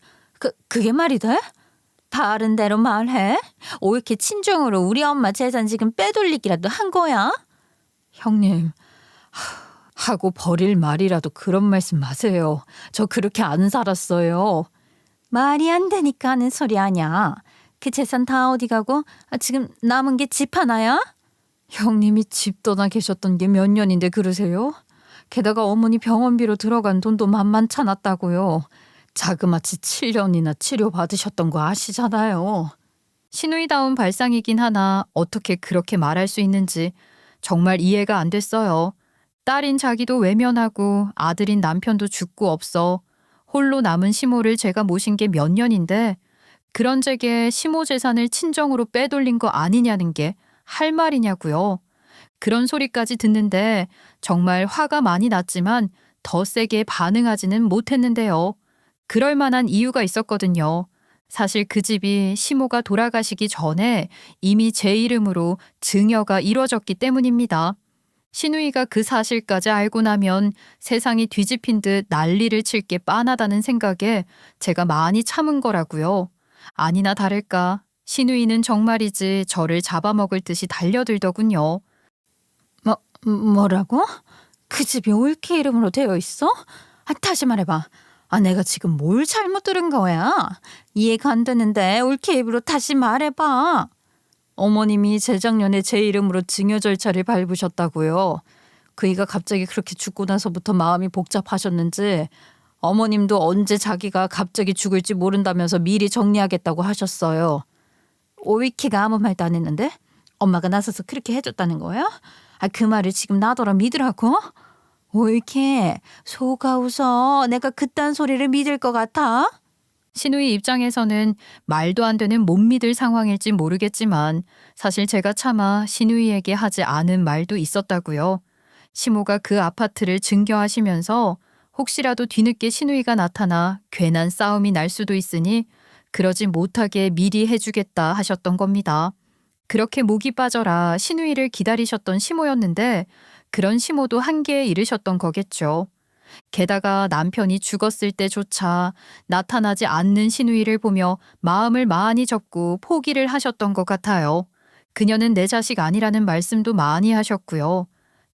그게 말이 돼? 바른 대로 말해. 옳게 친정으로 우리 엄마 재산 지금 빼돌리기라도 한 거야? 형님, 하고 버릴 말이라도 그런 말씀 마세요. 저 그렇게 안 살았어요. 말이 안 되니까 하는 소리 아니야. 그 재산 다 어디 가고 지금 남은 게 집 하나야? 형님이 집 떠나 계셨던 게 몇 년인데 그러세요? 게다가 어머니 병원비로 들어간 돈도 만만찮았다고요. 자그마치 7년이나 치료받으셨던 거 아시잖아요. 시누이다운 발상이긴 하나 어떻게 그렇게 말할 수 있는지 정말 이해가 안 됐어요. 딸인 자기도 외면하고 아들인 남편도 죽고 없어 홀로 남은 시모를 제가 모신 게 몇 년인데 그런 제게 시모 재산을 친정으로 빼돌린 거 아니냐는 게 할 말이냐고요. 그런 소리까지 듣는데 정말 화가 많이 났지만 더 세게 반응하지는 못했는데요. 그럴 만한 이유가 있었거든요. 사실 그 집이 시모가 돌아가시기 전에 이미 제 이름으로 증여가 이루어졌기 때문입니다. 시누이가 그 사실까지 알고 나면 세상이 뒤집힌 듯 난리를 칠 게 빤하다는 생각에 제가 많이 참은 거라고요. 아니나 다를까 시누이는 정말이지 저를 잡아먹을 듯이 달려들더군요. 뭐라고? 그 집이 올케 이름으로 되어 있어? 다시 말해봐. 내가 지금 뭘 잘못 들은 거야? 이해가 안 되는데 올케 입으로 다시 말해봐. 어머님이 재작년에 제 이름으로 증여 절차를 밟으셨다고요. 그이가 갑자기 그렇게 죽고 나서부터 마음이 복잡하셨는지 어머님도 언제 자기가 갑자기 죽을지 모른다면서 미리 정리하겠다고 하셨어요. 올케가 아무 말도 안 했는데 엄마가 나서서 그렇게 해줬다는 거야? 그 말을 지금 나더러 믿으라고? 올케 속아 웃어. 내가 그딴 소리를 믿을 것 같아? 시누이 입장에서는 말도 안 되는 못 믿을 상황일지 모르겠지만 사실 제가 차마 시누이에게 하지 않은 말도 있었다고요. 시모가 그 아파트를 증여하시면서 혹시라도 뒤늦게 시누이가 나타나 괜한 싸움이 날 수도 있으니 그러지 못하게 미리 해주겠다 하셨던 겁니다. 그렇게 목이 빠져라 시누이를 기다리셨던 시모였는데 그런 시모도 한계에 이르셨던 거겠죠. 게다가 남편이 죽었을 때조차 나타나지 않는 시누이를 보며 마음을 많이 접고 포기를 하셨던 것 같아요. 그녀는 내 자식 아니라는 말씀도 많이 하셨고요.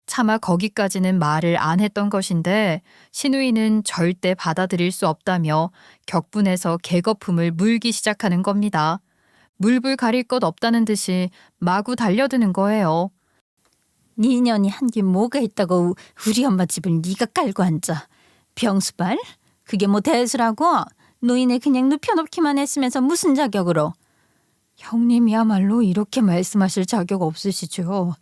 차마 거기까지는 말을 안 했던 것인데 시누이는 절대 받아들일 수 없다며 격분해서 개거품을 물기 시작하는 겁니다. 물불 가릴 것 없다는 듯이 마구 달려드는 거예요. 네 년이 한 게 뭐가 있다고 우리 엄마 집을 네가 깔고 앉아. 병수발? 그게 뭐 대수라고? 노인을 그냥 눕혀놓기만 했으면서 무슨 자격으로? 형님이야말로 이렇게 말씀하실 자격 없으시죠.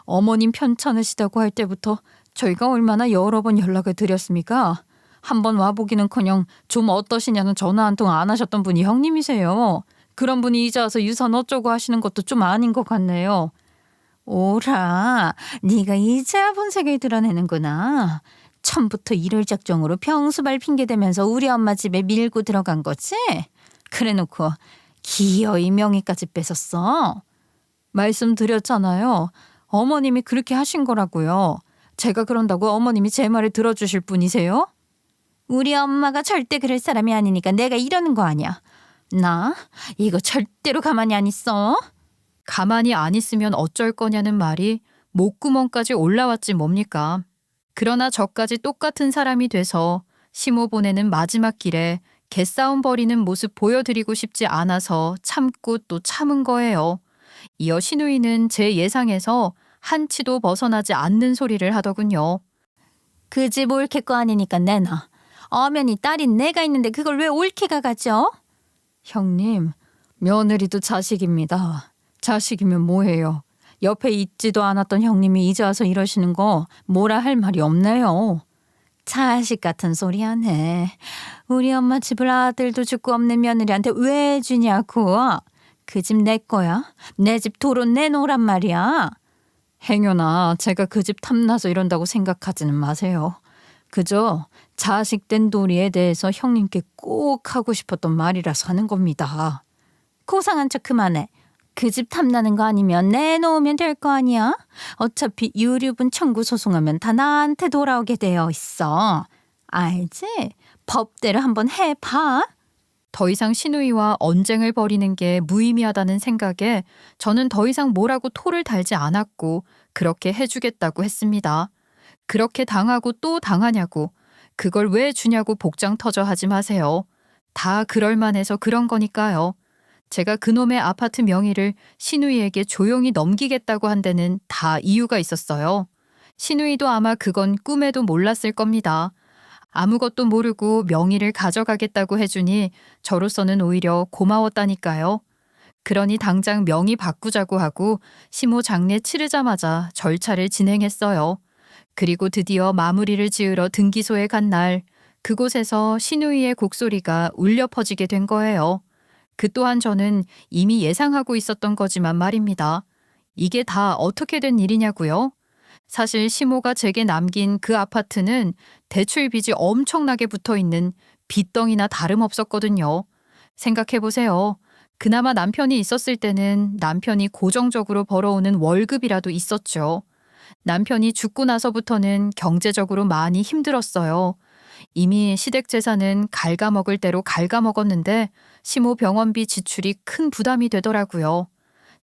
어머님 편찮으시다고 할 때부터 저희가 얼마나 여러 번 연락을 드렸습니까? 한번 와보기는커녕 좀 어떠시냐는 전화 한 통 안 하셨던 분이 형님이세요. 그런 분이 이제 와서 유산 어쩌고 하시는 것도 좀 아닌 것 같네요. 오라, 네가 이제야 본색을 드러내는구나. 처음부터 이럴 작정으로 병수발 핑계대면서 우리 엄마 집에 밀고 들어간 거지? 그래놓고 기어이 명의까지 뺏었어. 말씀드렸잖아요. 어머님이 그렇게 하신 거라고요. 제가 그런다고 어머님이 제 말을 들어주실 분이세요? 우리 엄마가 절대 그럴 사람이 아니니까 내가 이러는 거 아니야. 나 이거 절대로 가만히 안 있어. 가만히 안 있으면 어쩔 거냐는 말이 목구멍까지 올라왔지 뭡니까. 그러나 저까지 똑같은 사람이 돼서 시모 보내는 마지막 길에 개싸움 벌이는 모습 보여드리고 싶지 않아서 참고 또 참은 거예요. 이어 시누이는 제 예상에서 한치도 벗어나지 않는 소리를 하더군요. 그 집 올케 거 아니니까 내놔. 어머니 딸인 내가 있는데 그걸 왜 올케가 가져? 형님, 며느리도 자식입니다. 자식이면 뭐해요. 옆에 있지도 않았던 형님이 이제 와서 이러시는 거 뭐라 할 말이 없네요. 자식 같은 소리 하네. 우리 엄마 집을 아들도 죽고 없는 며느리한테 왜 주냐고. 그 집 내 거야. 내 집 도로 내놓으란 말이야. 행여나 제가 그 집 탐나서 이런다고 생각하지는 마세요. 그저 자식된 도리에 대해서 형님께 꼭 하고 싶었던 말이라서 하는 겁니다. 고상한 척 그만해. 그 집 탐나는 거 아니면 내놓으면 될 거 아니야? 어차피 유류분 청구 소송하면 다 나한테 돌아오게 되어 있어. 알지? 법대로 한번 해봐. 더 이상 시누이와 언쟁을 벌이는 게 무의미하다는 생각에 저는 더 이상 뭐라고 토를 달지 않았고 그렇게 해주겠다고 했습니다. 그렇게 당하고 또 당하냐고 그걸 왜 주냐고 복장 터져 하지 마세요. 다 그럴만해서 그런 거니까요. 제가 그놈의 아파트 명의를 시누이에게 조용히 넘기겠다고 한 데는 다 이유가 있었어요. 시누이도 아마 그건 꿈에도 몰랐을 겁니다. 아무것도 모르고 명의를 가져가겠다고 해주니 저로서는 오히려 고마웠다니까요. 그러니 당장 명의 바꾸자고 하고 시모 장례 치르자마자 절차를 진행했어요. 그리고 드디어 마무리를 지으러 등기소에 간 날 그곳에서 시누이의 곡소리가 울려 퍼지게 된 거예요. 그 또한 저는 이미 예상하고 있었던 거지만 말입니다. 이게 다 어떻게 된 일이냐고요? 사실 시모가 제게 남긴 그 아파트는 대출 빚이 엄청나게 붙어 있는 빚덩이나 다름없었거든요. 생각해보세요. 그나마 남편이 있었을 때는 남편이 고정적으로 벌어오는 월급이라도 있었죠. 남편이 죽고 나서부터는 경제적으로 많이 힘들었어요. 이미 시댁 재산은 갉아먹을 대로 갉아먹었는데 시모 병원비 지출이 큰 부담이 되더라고요.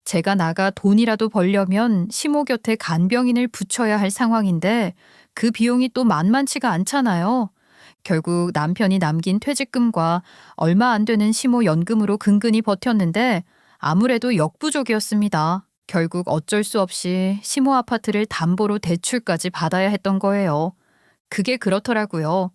제가 나가 돈이라도 벌려면 시모 곁에 간병인을 붙여야 할 상황인데 그 비용이 또 만만치가 않잖아요. 결국 남편이 남긴 퇴직금과 얼마 안 되는 시모 연금으로 근근히 버텼는데 아무래도 역부족이었습니다. 결국 어쩔 수 없이 시모 아파트를 담보로 대출까지 받아야 했던 거예요. 그게 그렇더라고요.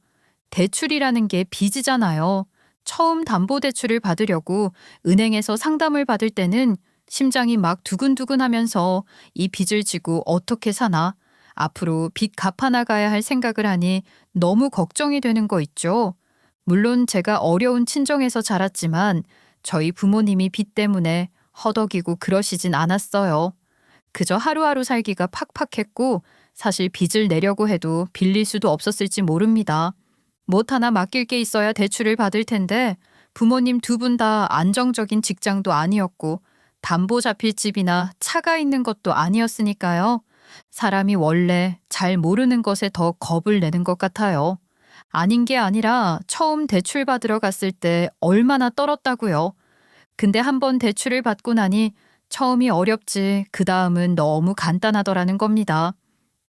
대출이라는 게 빚이잖아요. 처음 담보대출을 받으려고 은행에서 상담을 받을 때는 심장이 막 두근두근 하면서 이 빚을 지고 어떻게 사나, 앞으로 빚 갚아나가야 할 생각을 하니 너무 걱정이 되는 거 있죠. 물론 제가 어려운 친정에서 자랐지만 저희 부모님이 빚 때문에 허덕이고 그러시진 않았어요. 그저 하루하루 살기가 팍팍했고 사실 빚을 내려고 해도 빌릴 수도 없었을지 모릅니다. 못 하나 맡길 게 있어야 대출을 받을 텐데 부모님 두 분 다 안정적인 직장도 아니었고 담보 잡힐 집이나 차가 있는 것도 아니었으니까요. 사람이 원래 잘 모르는 것에 더 겁을 내는 것 같아요. 아닌 게 아니라 처음 대출 받으러 갔을 때 얼마나 떨었다고요. 근데 한번 대출을 받고 나니 처음이 어렵지 그 다음은 너무 간단하더라는 겁니다.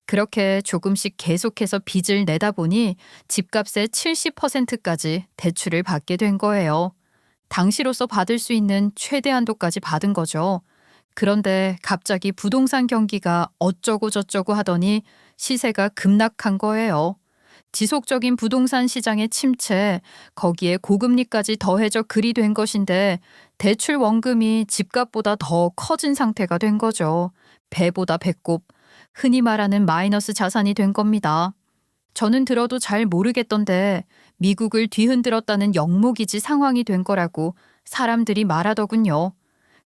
그렇게 조금씩 계속해서 빚을 내다 보니 집값의 70%까지 대출을 받게 된 거예요. 당시로서 받을 수 있는 최대 한도까지 받은 거죠. 그런데 갑자기 부동산 경기가 어쩌고 저쩌고 하더니 시세가 급락한 거예요. 지속적인 부동산 시장의 침체, 거기에 고금리까지 더해져 그리 된 것인데 대출 원금이 집값보다 더 커진 상태가 된 거죠. 배보다 배꼽, 흔히 말하는 마이너스 자산이 된 겁니다. 저는 들어도 잘 모르겠던데 미국을 뒤흔들었다는 영모기지 상황이 된 거라고 사람들이 말하더군요.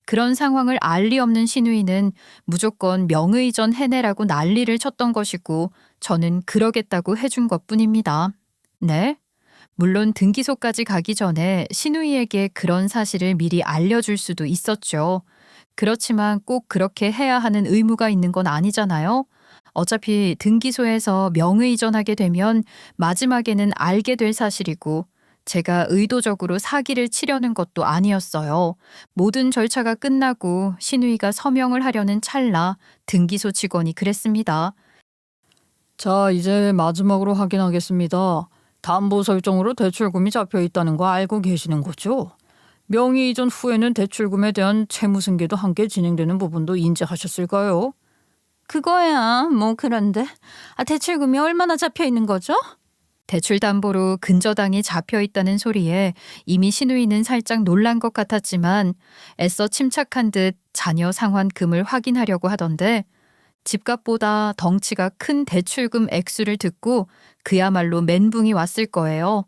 그런 상황을 알 리 없는 시누이는 무조건 명의전 해내라고 난리를 쳤던 것이고 저는 그러겠다고 해준 것뿐입니다. 네? 물론 등기소까지 가기 전에 시누이에게 그런 사실을 미리 알려줄 수도 있었죠. 그렇지만 꼭 그렇게 해야 하는 의무가 있는 건 아니잖아요. 어차피 등기소에서 명의전하게 되면 마지막에는 알게 될 사실이고 제가 의도적으로 사기를 치려는 것도 아니었어요. 모든 절차가 끝나고 시누이가 서명을 하려는 찰나 등기소 직원이 그랬습니다. 자, 이제 마지막으로 확인하겠습니다. 담보 설정으로 대출금이 잡혀 있다는 거 알고 계시는 거죠? 명의 이전 후에는 대출금에 대한 채무 승계도 함께 진행되는 부분도 인지하셨을까요? 그거야 뭐 그런데 대출금이 얼마나 잡혀 있는 거죠? 대출 담보로 근저당이 잡혀 있다는 소리에 이미 시누이는 살짝 놀란 것 같았지만 애써 침착한 듯 자녀 상환금을 확인하려고 하던데 집값보다 덩치가 큰 대출금 액수를 듣고 그야말로 멘붕이 왔을 거예요.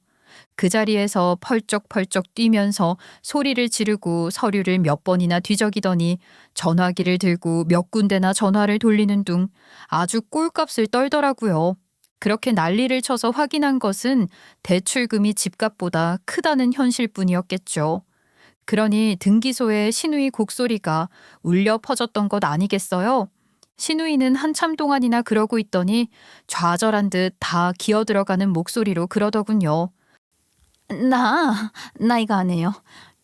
그 자리에서 펄쩍펄쩍 뛰면서 소리를 지르고 서류를 몇 번이나 뒤적이더니 전화기를 들고 몇 군데나 전화를 돌리는 둥 아주 꼴값을 떨더라고요. 그렇게 난리를 쳐서 확인한 것은 대출금이 집값보다 크다는 현실뿐이었겠죠. 그러니 등기소에 시누이 곡소리가 울려 퍼졌던 것 아니겠어요? 시누이는 한참 동안이나 그러고 있더니 좌절한 듯 다 기어들어가는 목소리로 그러더군요. 나 이거 안 해요.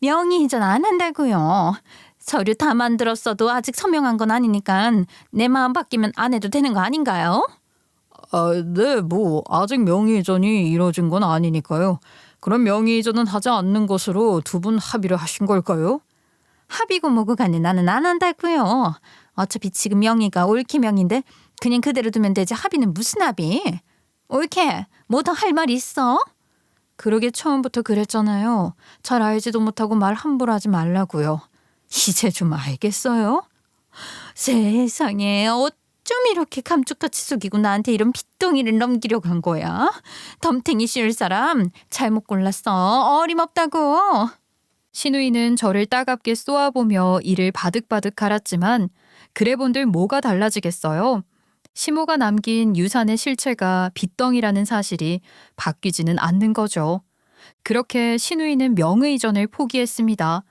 명의 이전 안 한다고요. 서류 다 만들었어도 아직 서명한 건 아니니까 내 마음 바뀌면 안 해도 되는 거 아닌가요? 네, 뭐 아직 명의 이전이 이뤄진 건 아니니까요. 그럼 명의 이전은 하지 않는 것으로 두 분 합의를 하신 걸까요? 합의고 뭐고 간에 나는 안 한다고요. 어차피 지금 명의가 옳게 명인데 그냥 그대로 두면 되지 합의는 무슨 합의? 옳게 뭐 더 할 말 있어? 그러게 처음부터 그랬잖아요. 잘 알지도 못하고 말 함부로 하지 말라고요. 이제 좀 알겠어요? 세상에 어쩜 이렇게 감쪽같이 속이고 나한테 이런 빚덩이를 넘기려고 한 거야? 덤탱이 씌울 사람 잘못 골랐어. 어림없다고. 시누이는 저를 따갑게 쏘아보며 이를 바득바득 갈았지만 그래 본들 뭐가 달라지겠어요. 시모가 남긴 유산의 실체가 빚덩이라는 사실이 바뀌지는 않는 거죠. 그렇게 신우이는 명의이전을 포기했습니다.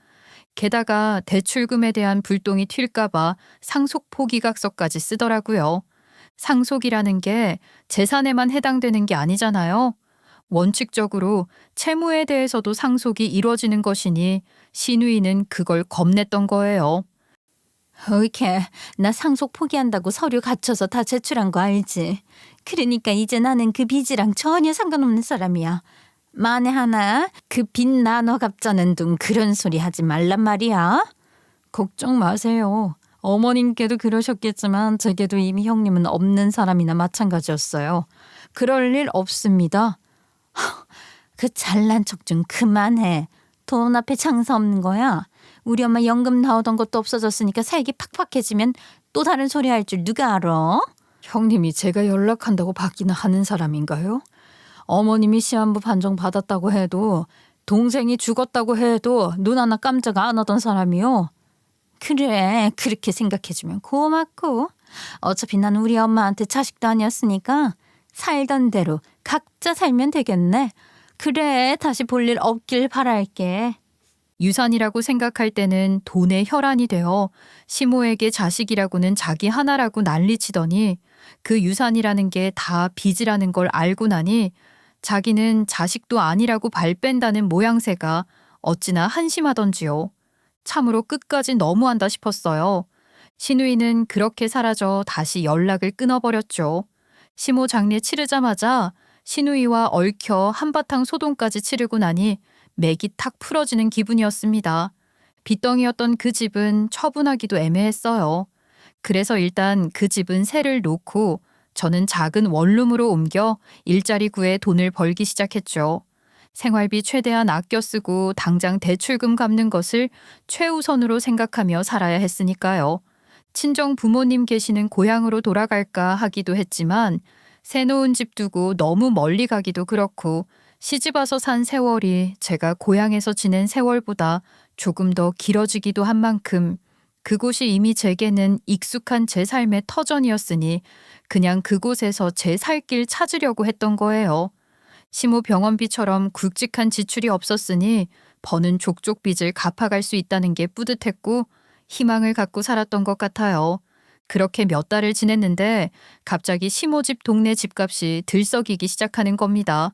게다가 대출금에 대한 불똥이 튈까봐 상속 포기각서까지 쓰더라고요. 상속이라는 게 재산에만 해당되는 게 아니잖아요. 원칙적으로 채무에 대해서도 상속이 이루어지는 것이니 신우이는 그걸 겁냈던 거예요. 이렇게 나 상속 포기한다고 서류 갖춰서 다 제출한 거 알지? 그러니까 이제 나는 그 빚이랑 전혀 상관없는 사람이야. 만에 하나 그 빚 나눠 갚자는 둥 그런 소리 하지 말란 말이야. 걱정 마세요. 어머님께도 그러셨겠지만 제게도 이미 형님은 없는 사람이나 마찬가지였어요. 그럴 일 없습니다. 그 잘난 척 좀 그만해. 돈 앞에 장사 없는 거야. 우리 엄마 연금 나오던 것도 없어졌으니까 살기 팍팍해지면 또 다른 소리 할 줄 누가 알아? 형님이 제가 연락한다고 받기는 하는 사람인가요? 어머님이 시한부 판정 받았다고 해도 동생이 죽었다고 해도 눈 하나 깜짝 안 하던 사람이요. 그래, 그렇게 생각해주면 고맙고. 어차피 나는 우리 엄마한테 자식도 아니었으니까 살던 대로 각자 살면 되겠네. 그래, 다시 볼 일 없길 바랄게. 유산이라고 생각할 때는 돈의 혈안이 되어 시모에게 자식이라고는 자기 하나라고 난리치더니 그 유산이라는 게 다 빚이라는 걸 알고 나니 자기는 자식도 아니라고 발뺀다는 모양새가 어찌나 한심하던지요. 참으로 끝까지 너무한다 싶었어요. 신우이는 그렇게 사라져 다시 연락을 끊어버렸죠. 시모 장례 치르자마자 신우이와 얽혀 한바탕 소동까지 치르고 나니 맥이 탁 풀어지는 기분이었습니다. 빚덩이였던 그 집은 처분하기도 애매했어요. 그래서 일단 그 집은 세를 놓고 저는 작은 원룸으로 옮겨 일자리 구해 돈을 벌기 시작했죠. 생활비 최대한 아껴 쓰고 당장 대출금 갚는 것을 최우선으로 생각하며 살아야 했으니까요. 친정 부모님 계시는 고향으로 돌아갈까 하기도 했지만 새놓은 집 두고 너무 멀리 가기도 그렇고 시집 와서 산 세월이 제가 고향에서 지낸 세월보다 조금 더 길어지기도 한 만큼 그곳이 이미 제게는 익숙한 제 삶의 터전이었으니 그냥 그곳에서 제 살 길 찾으려고 했던 거예요. 시모 병원비처럼 굵직한 지출이 없었으니 버는 족족 빚을 갚아갈 수 있다는 게 뿌듯했고 희망을 갖고 살았던 것 같아요. 그렇게 몇 달을 지냈는데 갑자기 시모 집 동네 집값이 들썩이기 시작하는 겁니다.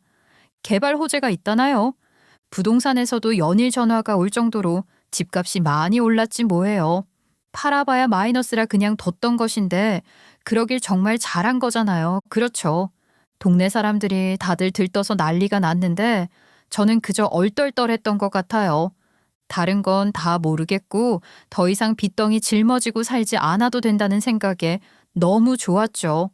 개발 호재가 있다나요? 부동산에서도 연일 전화가 올 정도로 집값이 많이 올랐지 뭐예요. 팔아봐야 마이너스라 그냥 뒀던 것인데 그러길 정말 잘한 거잖아요. 그렇죠. 동네 사람들이 다들 들떠서 난리가 났는데 저는 그저 얼떨떨했던 것 같아요. 다른 건 다 모르겠고 더 이상 빚덩이 짊어지고 살지 않아도 된다는 생각에 너무 좋았죠.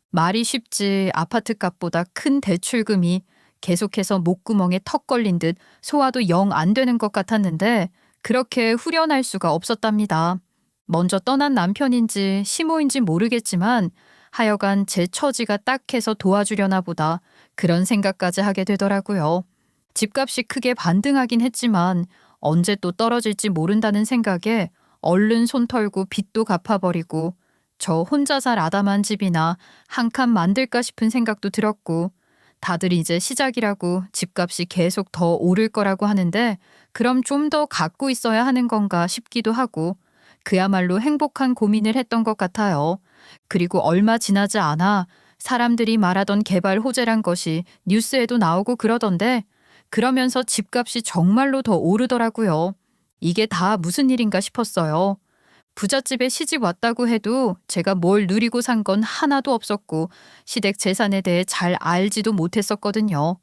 말이 쉽지 아파트값보다 큰 대출금이 계속해서 목구멍에 턱 걸린 듯 소화도 영 안 되는 것 같았는데 그렇게 후련할 수가 없었답니다. 먼저 떠난 남편인지 시모인지 모르겠지만 하여간 제 처지가 딱해서 도와주려나 보다 그런 생각까지 하게 되더라고요. 집값이 크게 반등하긴 했지만 언제 또 떨어질지 모른다는 생각에 얼른 손 털고 빚도 갚아버리고 저 혼자 살 아담한 집이나 한 칸 만들까 싶은 생각도 들었고 다들 이제 시작이라고 집값이 계속 더 오를 거라고 하는데 그럼 좀 더 갖고 있어야 하는 건가 싶기도 하고 그야말로 행복한 고민을 했던 것 같아요. 그리고 얼마 지나지 않아 사람들이 말하던 개발 호재란 것이 뉴스에도 나오고 그러던데 그러면서 집값이 정말로 더 오르더라고요. 이게 다 무슨 일인가 싶었어요. 부잣집에 시집 왔다고 해도 제가 뭘 누리고 산 건 하나도 없었고 시댁 재산에 대해 잘 알지도 못했었거든요.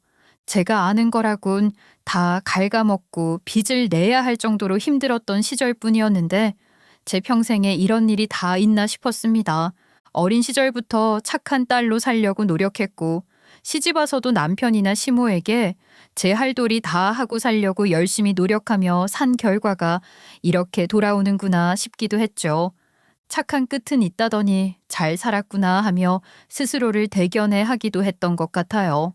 제가 아는 거라곤 다 갉아먹고 빚을 내야 할 정도로 힘들었던 시절뿐이었는데 제 평생에 이런 일이 다 있나 싶었습니다. 어린 시절부터 착한 딸로 살려고 노력했고 시집 와서도 남편이나 시모에게 제 할 도리 다 하고 살려고 열심히 노력하며 산 결과가 이렇게 돌아오는구나 싶기도 했죠. 착한 끝은 있다더니 잘 살았구나 하며 스스로를 대견해 하기도 했던 것 같아요.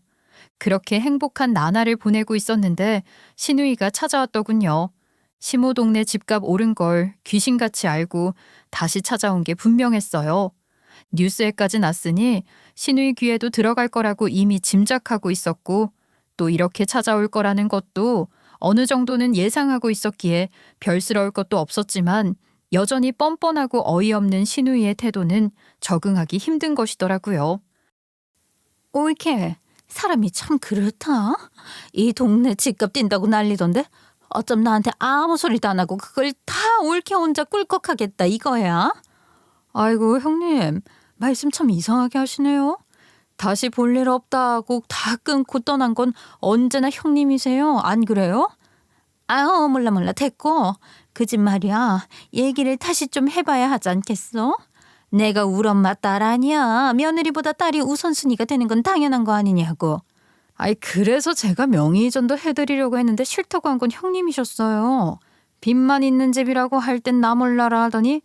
그렇게 행복한 나날을 보내고 있었는데 신우이가 찾아왔더군요. 시모 동네 집값 오른 걸 귀신같이 알고 다시 찾아온 게 분명했어요. 뉴스에까지 났으니 신우이 귀에도 들어갈 거라고 이미 짐작하고 있었고 또 이렇게 찾아올 거라는 것도 어느 정도는 예상하고 있었기에 별스러울 것도 없었지만 여전히 뻔뻔하고 어이없는 신우이의 태도는 적응하기 힘든 것이더라고요. 올케, 사람이 참 그렇다. 이 동네 집값 뛴다고 난리던데 어쩜 나한테 아무 소리도 안 하고 그걸 다 올케 혼자 꿀꺽하겠다 이거야? 아이고 형님 말씀 참 이상하게 하시네요. 다시 볼 일 없다고 다 끊고 떠난 건 언제나 형님이세요. 안 그래요? 아유 몰라 됐고 그 집 말이야 얘기를 다시 좀 해봐야 하지 않겠어? 내가 울 엄마 딸 아니야. 며느리보다 딸이 우선순위가 되는 건 당연한 거 아니냐고. 아이 그래서 제가 명의 이전도 해드리려고 했는데 싫다고 한 건 형님이셨어요. 빚만 있는 집이라고 할 땐 나 몰라라 하더니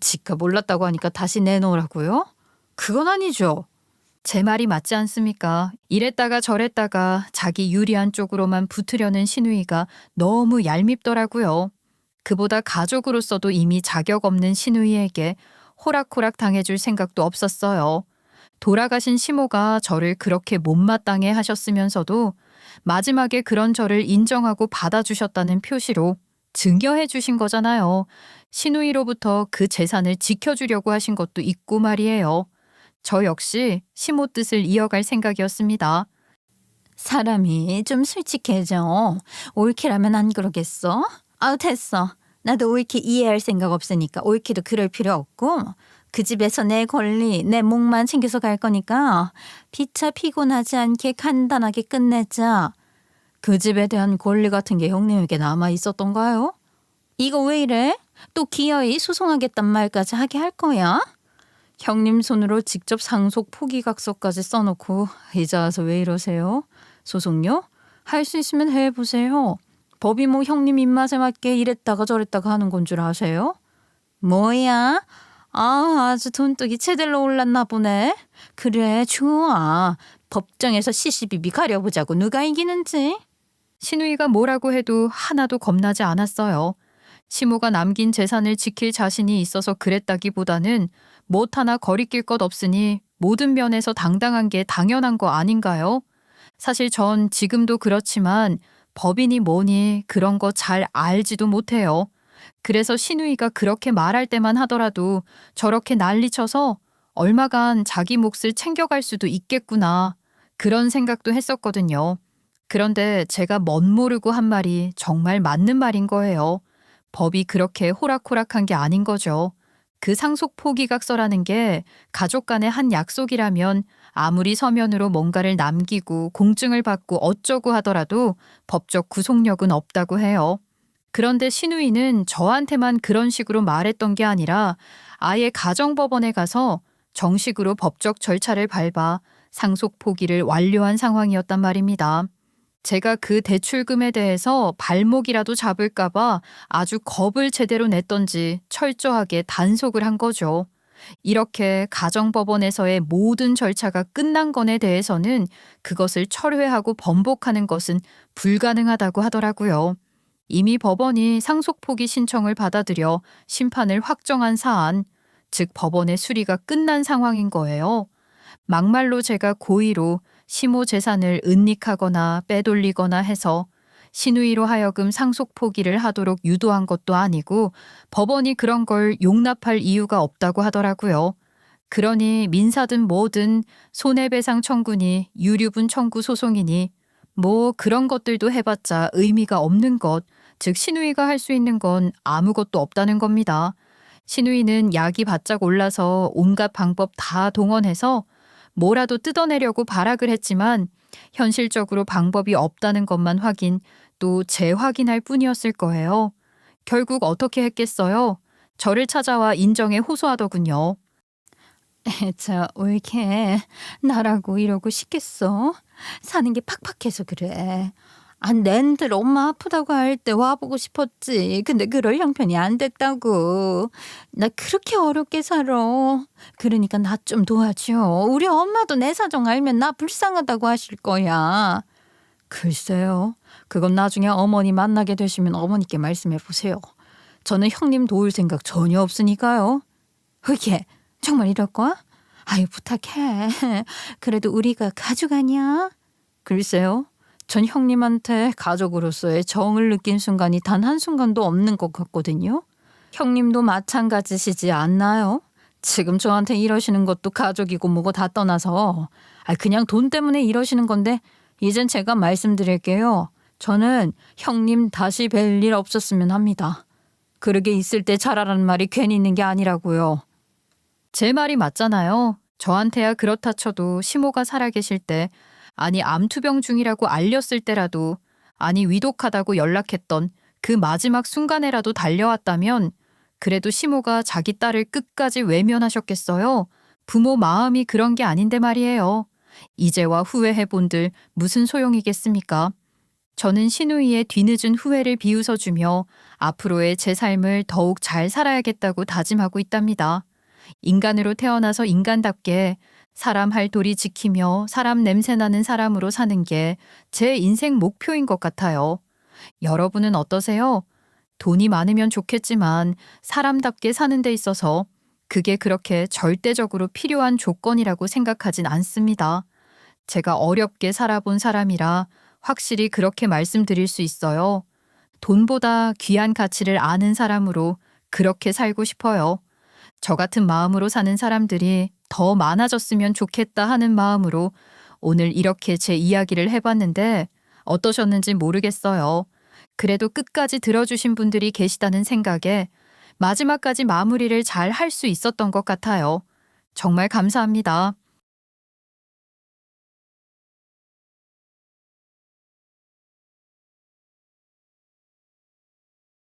지가 몰랐다고 하니까 다시 내놓으라고요? 그건 아니죠. 제 말이 맞지 않습니까? 이랬다가 저랬다가 자기 유리한 쪽으로만 붙으려는 신우이가 너무 얄밉더라고요. 그보다 가족으로서도 이미 자격 없는 신우이에게 호락호락 당해줄 생각도 없었어요. 돌아가신 시모가 저를 그렇게 못마땅해 하셨으면서도 마지막에 그런 저를 인정하고 받아주셨다는 표시로 증여해 주신 거잖아요. 신우이로부터 그 재산을 지켜주려고 하신 것도 있고 말이에요. 저 역시 시모 뜻을 이어갈 생각이었습니다. 사람이 좀 솔직해져. 올케라면 안 그러겠어? 아우 됐어. 나도 올케 이해할 생각 없으니까 올케도 그럴 필요 없고 그 집에서 내 권리, 내 몫만 챙겨서 갈 거니까 피차 피곤하지 않게 간단하게 끝내자. 그 집에 대한 권리 같은 게 형님에게 남아 있었던가요? 이거 왜 이래? 또 기어이 소송하겠단 말까지 하게 할 거야? 형님 손으로 직접 상속 포기각서까지 써놓고 이제 와서 왜 이러세요? 소송요? 할 수 있으면 해보세요. 법이 뭐 형님 입맛에 맞게 이랬다가 저랬다가 하는 건 줄 아세요? 뭐야? 아주 돈독이 제대로 올랐나 보네. 그래 좋아. 법정에서 시시비비 가려보자고 누가 이기는지. 신우이가 뭐라고 해도 하나도 겁나지 않았어요. 시모가 남긴 재산을 지킬 자신이 있어서 그랬다기보다는 못 하나 거리낄 것 없으니 모든 면에서 당당한 게 당연한 거 아닌가요? 사실 전 지금도 그렇지만 법이니 뭐니 그런 거 잘 알지도 못해요. 그래서 신우이가 그렇게 말할 때만 하더라도 저렇게 난리쳐서 얼마간 자기 몫을 챙겨갈 수도 있겠구나. 그런 생각도 했었거든요. 그런데 제가 멋모르고 한 말이 정말 맞는 말인 거예요. 법이 그렇게 호락호락한 게 아닌 거죠. 그 상속 포기각서라는 게 가족 간의 한 약속이라면 아무리 서면으로 뭔가를 남기고 공증을 받고 어쩌고 하더라도 법적 구속력은 없다고 해요. 그런데 신우이는 저한테만 그런 식으로 말했던 게 아니라 아예 가정법원에 가서 정식으로 법적 절차를 밟아 상속 포기를 완료한 상황이었단 말입니다. 제가 그 대출금에 대해서 발목이라도 잡을까봐 아주 겁을 제대로 냈던지 철저하게 단속을 한 거죠. 이렇게 가정법원에서의 모든 절차가 끝난 건에 대해서는 그것을 철회하고 번복하는 것은 불가능하다고 하더라고요. 이미 법원이 상속 포기 신청을 받아들여 심판을 확정한 사안, 즉 법원의 수리가 끝난 상황인 거예요. 막말로 제가 고의로 시모 재산을 은닉하거나 빼돌리거나 해서 신우이로 하여금 상속 포기를 하도록 유도한 것도 아니고 법원이 그런 걸 용납할 이유가 없다고 하더라고요. 그러니 민사든 뭐든 손해배상 청구니 유류분 청구 소송이니 뭐 그런 것들도 해봤자 의미가 없는 것, 즉 신우이가 할 수 있는 건 아무것도 없다는 겁니다. 신우이는 약이 바짝 올라서 온갖 방법 다 동원해서 뭐라도 뜯어내려고 발악을 했지만 현실적으로 방법이 없다는 것만 확인, 또 재확인할 뿐이었을 거예요. 결국 어떻게 했겠어요? 저를 찾아와 인정에 호소하더군요. 자, 올케 나라고 이러고 싶겠어? 사는 게 팍팍해서 그래. 낸들 엄마 아프다고 할 때 와보고 싶었지. 근데 그럴 형편이 안 됐다고. 나 그렇게 어렵게 살아. 그러니까 나 좀 도와줘. 우리 엄마도 내 사정 알면 나 불쌍하다고 하실 거야. 글쎄요. 그건 나중에 어머니 만나게 되시면 어머니께 말씀해 보세요. 저는 형님 도울 생각 전혀 없으니까요. 그게 정말 이럴 거야? 아유 부탁해. 그래도 우리가 가족 아니야? 글쎄요. 전 형님한테 가족으로서의 정을 느낀 순간이 단 한순간도 없는 것 같거든요. 형님도 마찬가지시지 않나요? 지금 저한테 이러시는 것도 가족이고 뭐고 다 떠나서 그냥 돈 때문에 이러시는 건데 이젠 제가 말씀드릴게요. 저는 형님 다시 뵐 일 없었으면 합니다. 그러게 있을 때 잘하라는 말이 괜히 있는 게 아니라고요. 제 말이 맞잖아요. 저한테야 그렇다 쳐도 시모가 살아계실 때, 아니 암투병 중이라고 알렸을 때라도, 아니 위독하다고 연락했던 그 마지막 순간에라도 달려왔다면 그래도 시모가 자기 딸을 끝까지 외면하셨겠어요? 부모 마음이 그런 게 아닌데 말이에요. 이제와 후회해본들 무슨 소용이겠습니까? 저는 시누이의 뒤늦은 후회를 비웃어주며 앞으로의 제 삶을 더욱 잘 살아야겠다고 다짐하고 있답니다. 인간으로 태어나서 인간답게 사람 할 도리 지키며 사람 냄새나는 사람으로 사는 게 제 인생 목표인 것 같아요. 여러분은 어떠세요? 돈이 많으면 좋겠지만 사람답게 사는 데 있어서 그게 그렇게 절대적으로 필요한 조건이라고 생각하진 않습니다. 제가 어렵게 살아본 사람이라 확실히 그렇게 말씀드릴 수 있어요. 돈보다 귀한 가치를 아는 사람으로 그렇게 살고 싶어요. 저 같은 마음으로 사는 사람들이 더 많아졌으면 좋겠다 하는 마음으로 오늘 이렇게 제 이야기를 해봤는데 어떠셨는지 모르겠어요. 그래도 끝까지 들어주신 분들이 계시다는 생각에 마지막까지 마무리를 잘 할 수 있었던 것 같아요. 정말 감사합니다.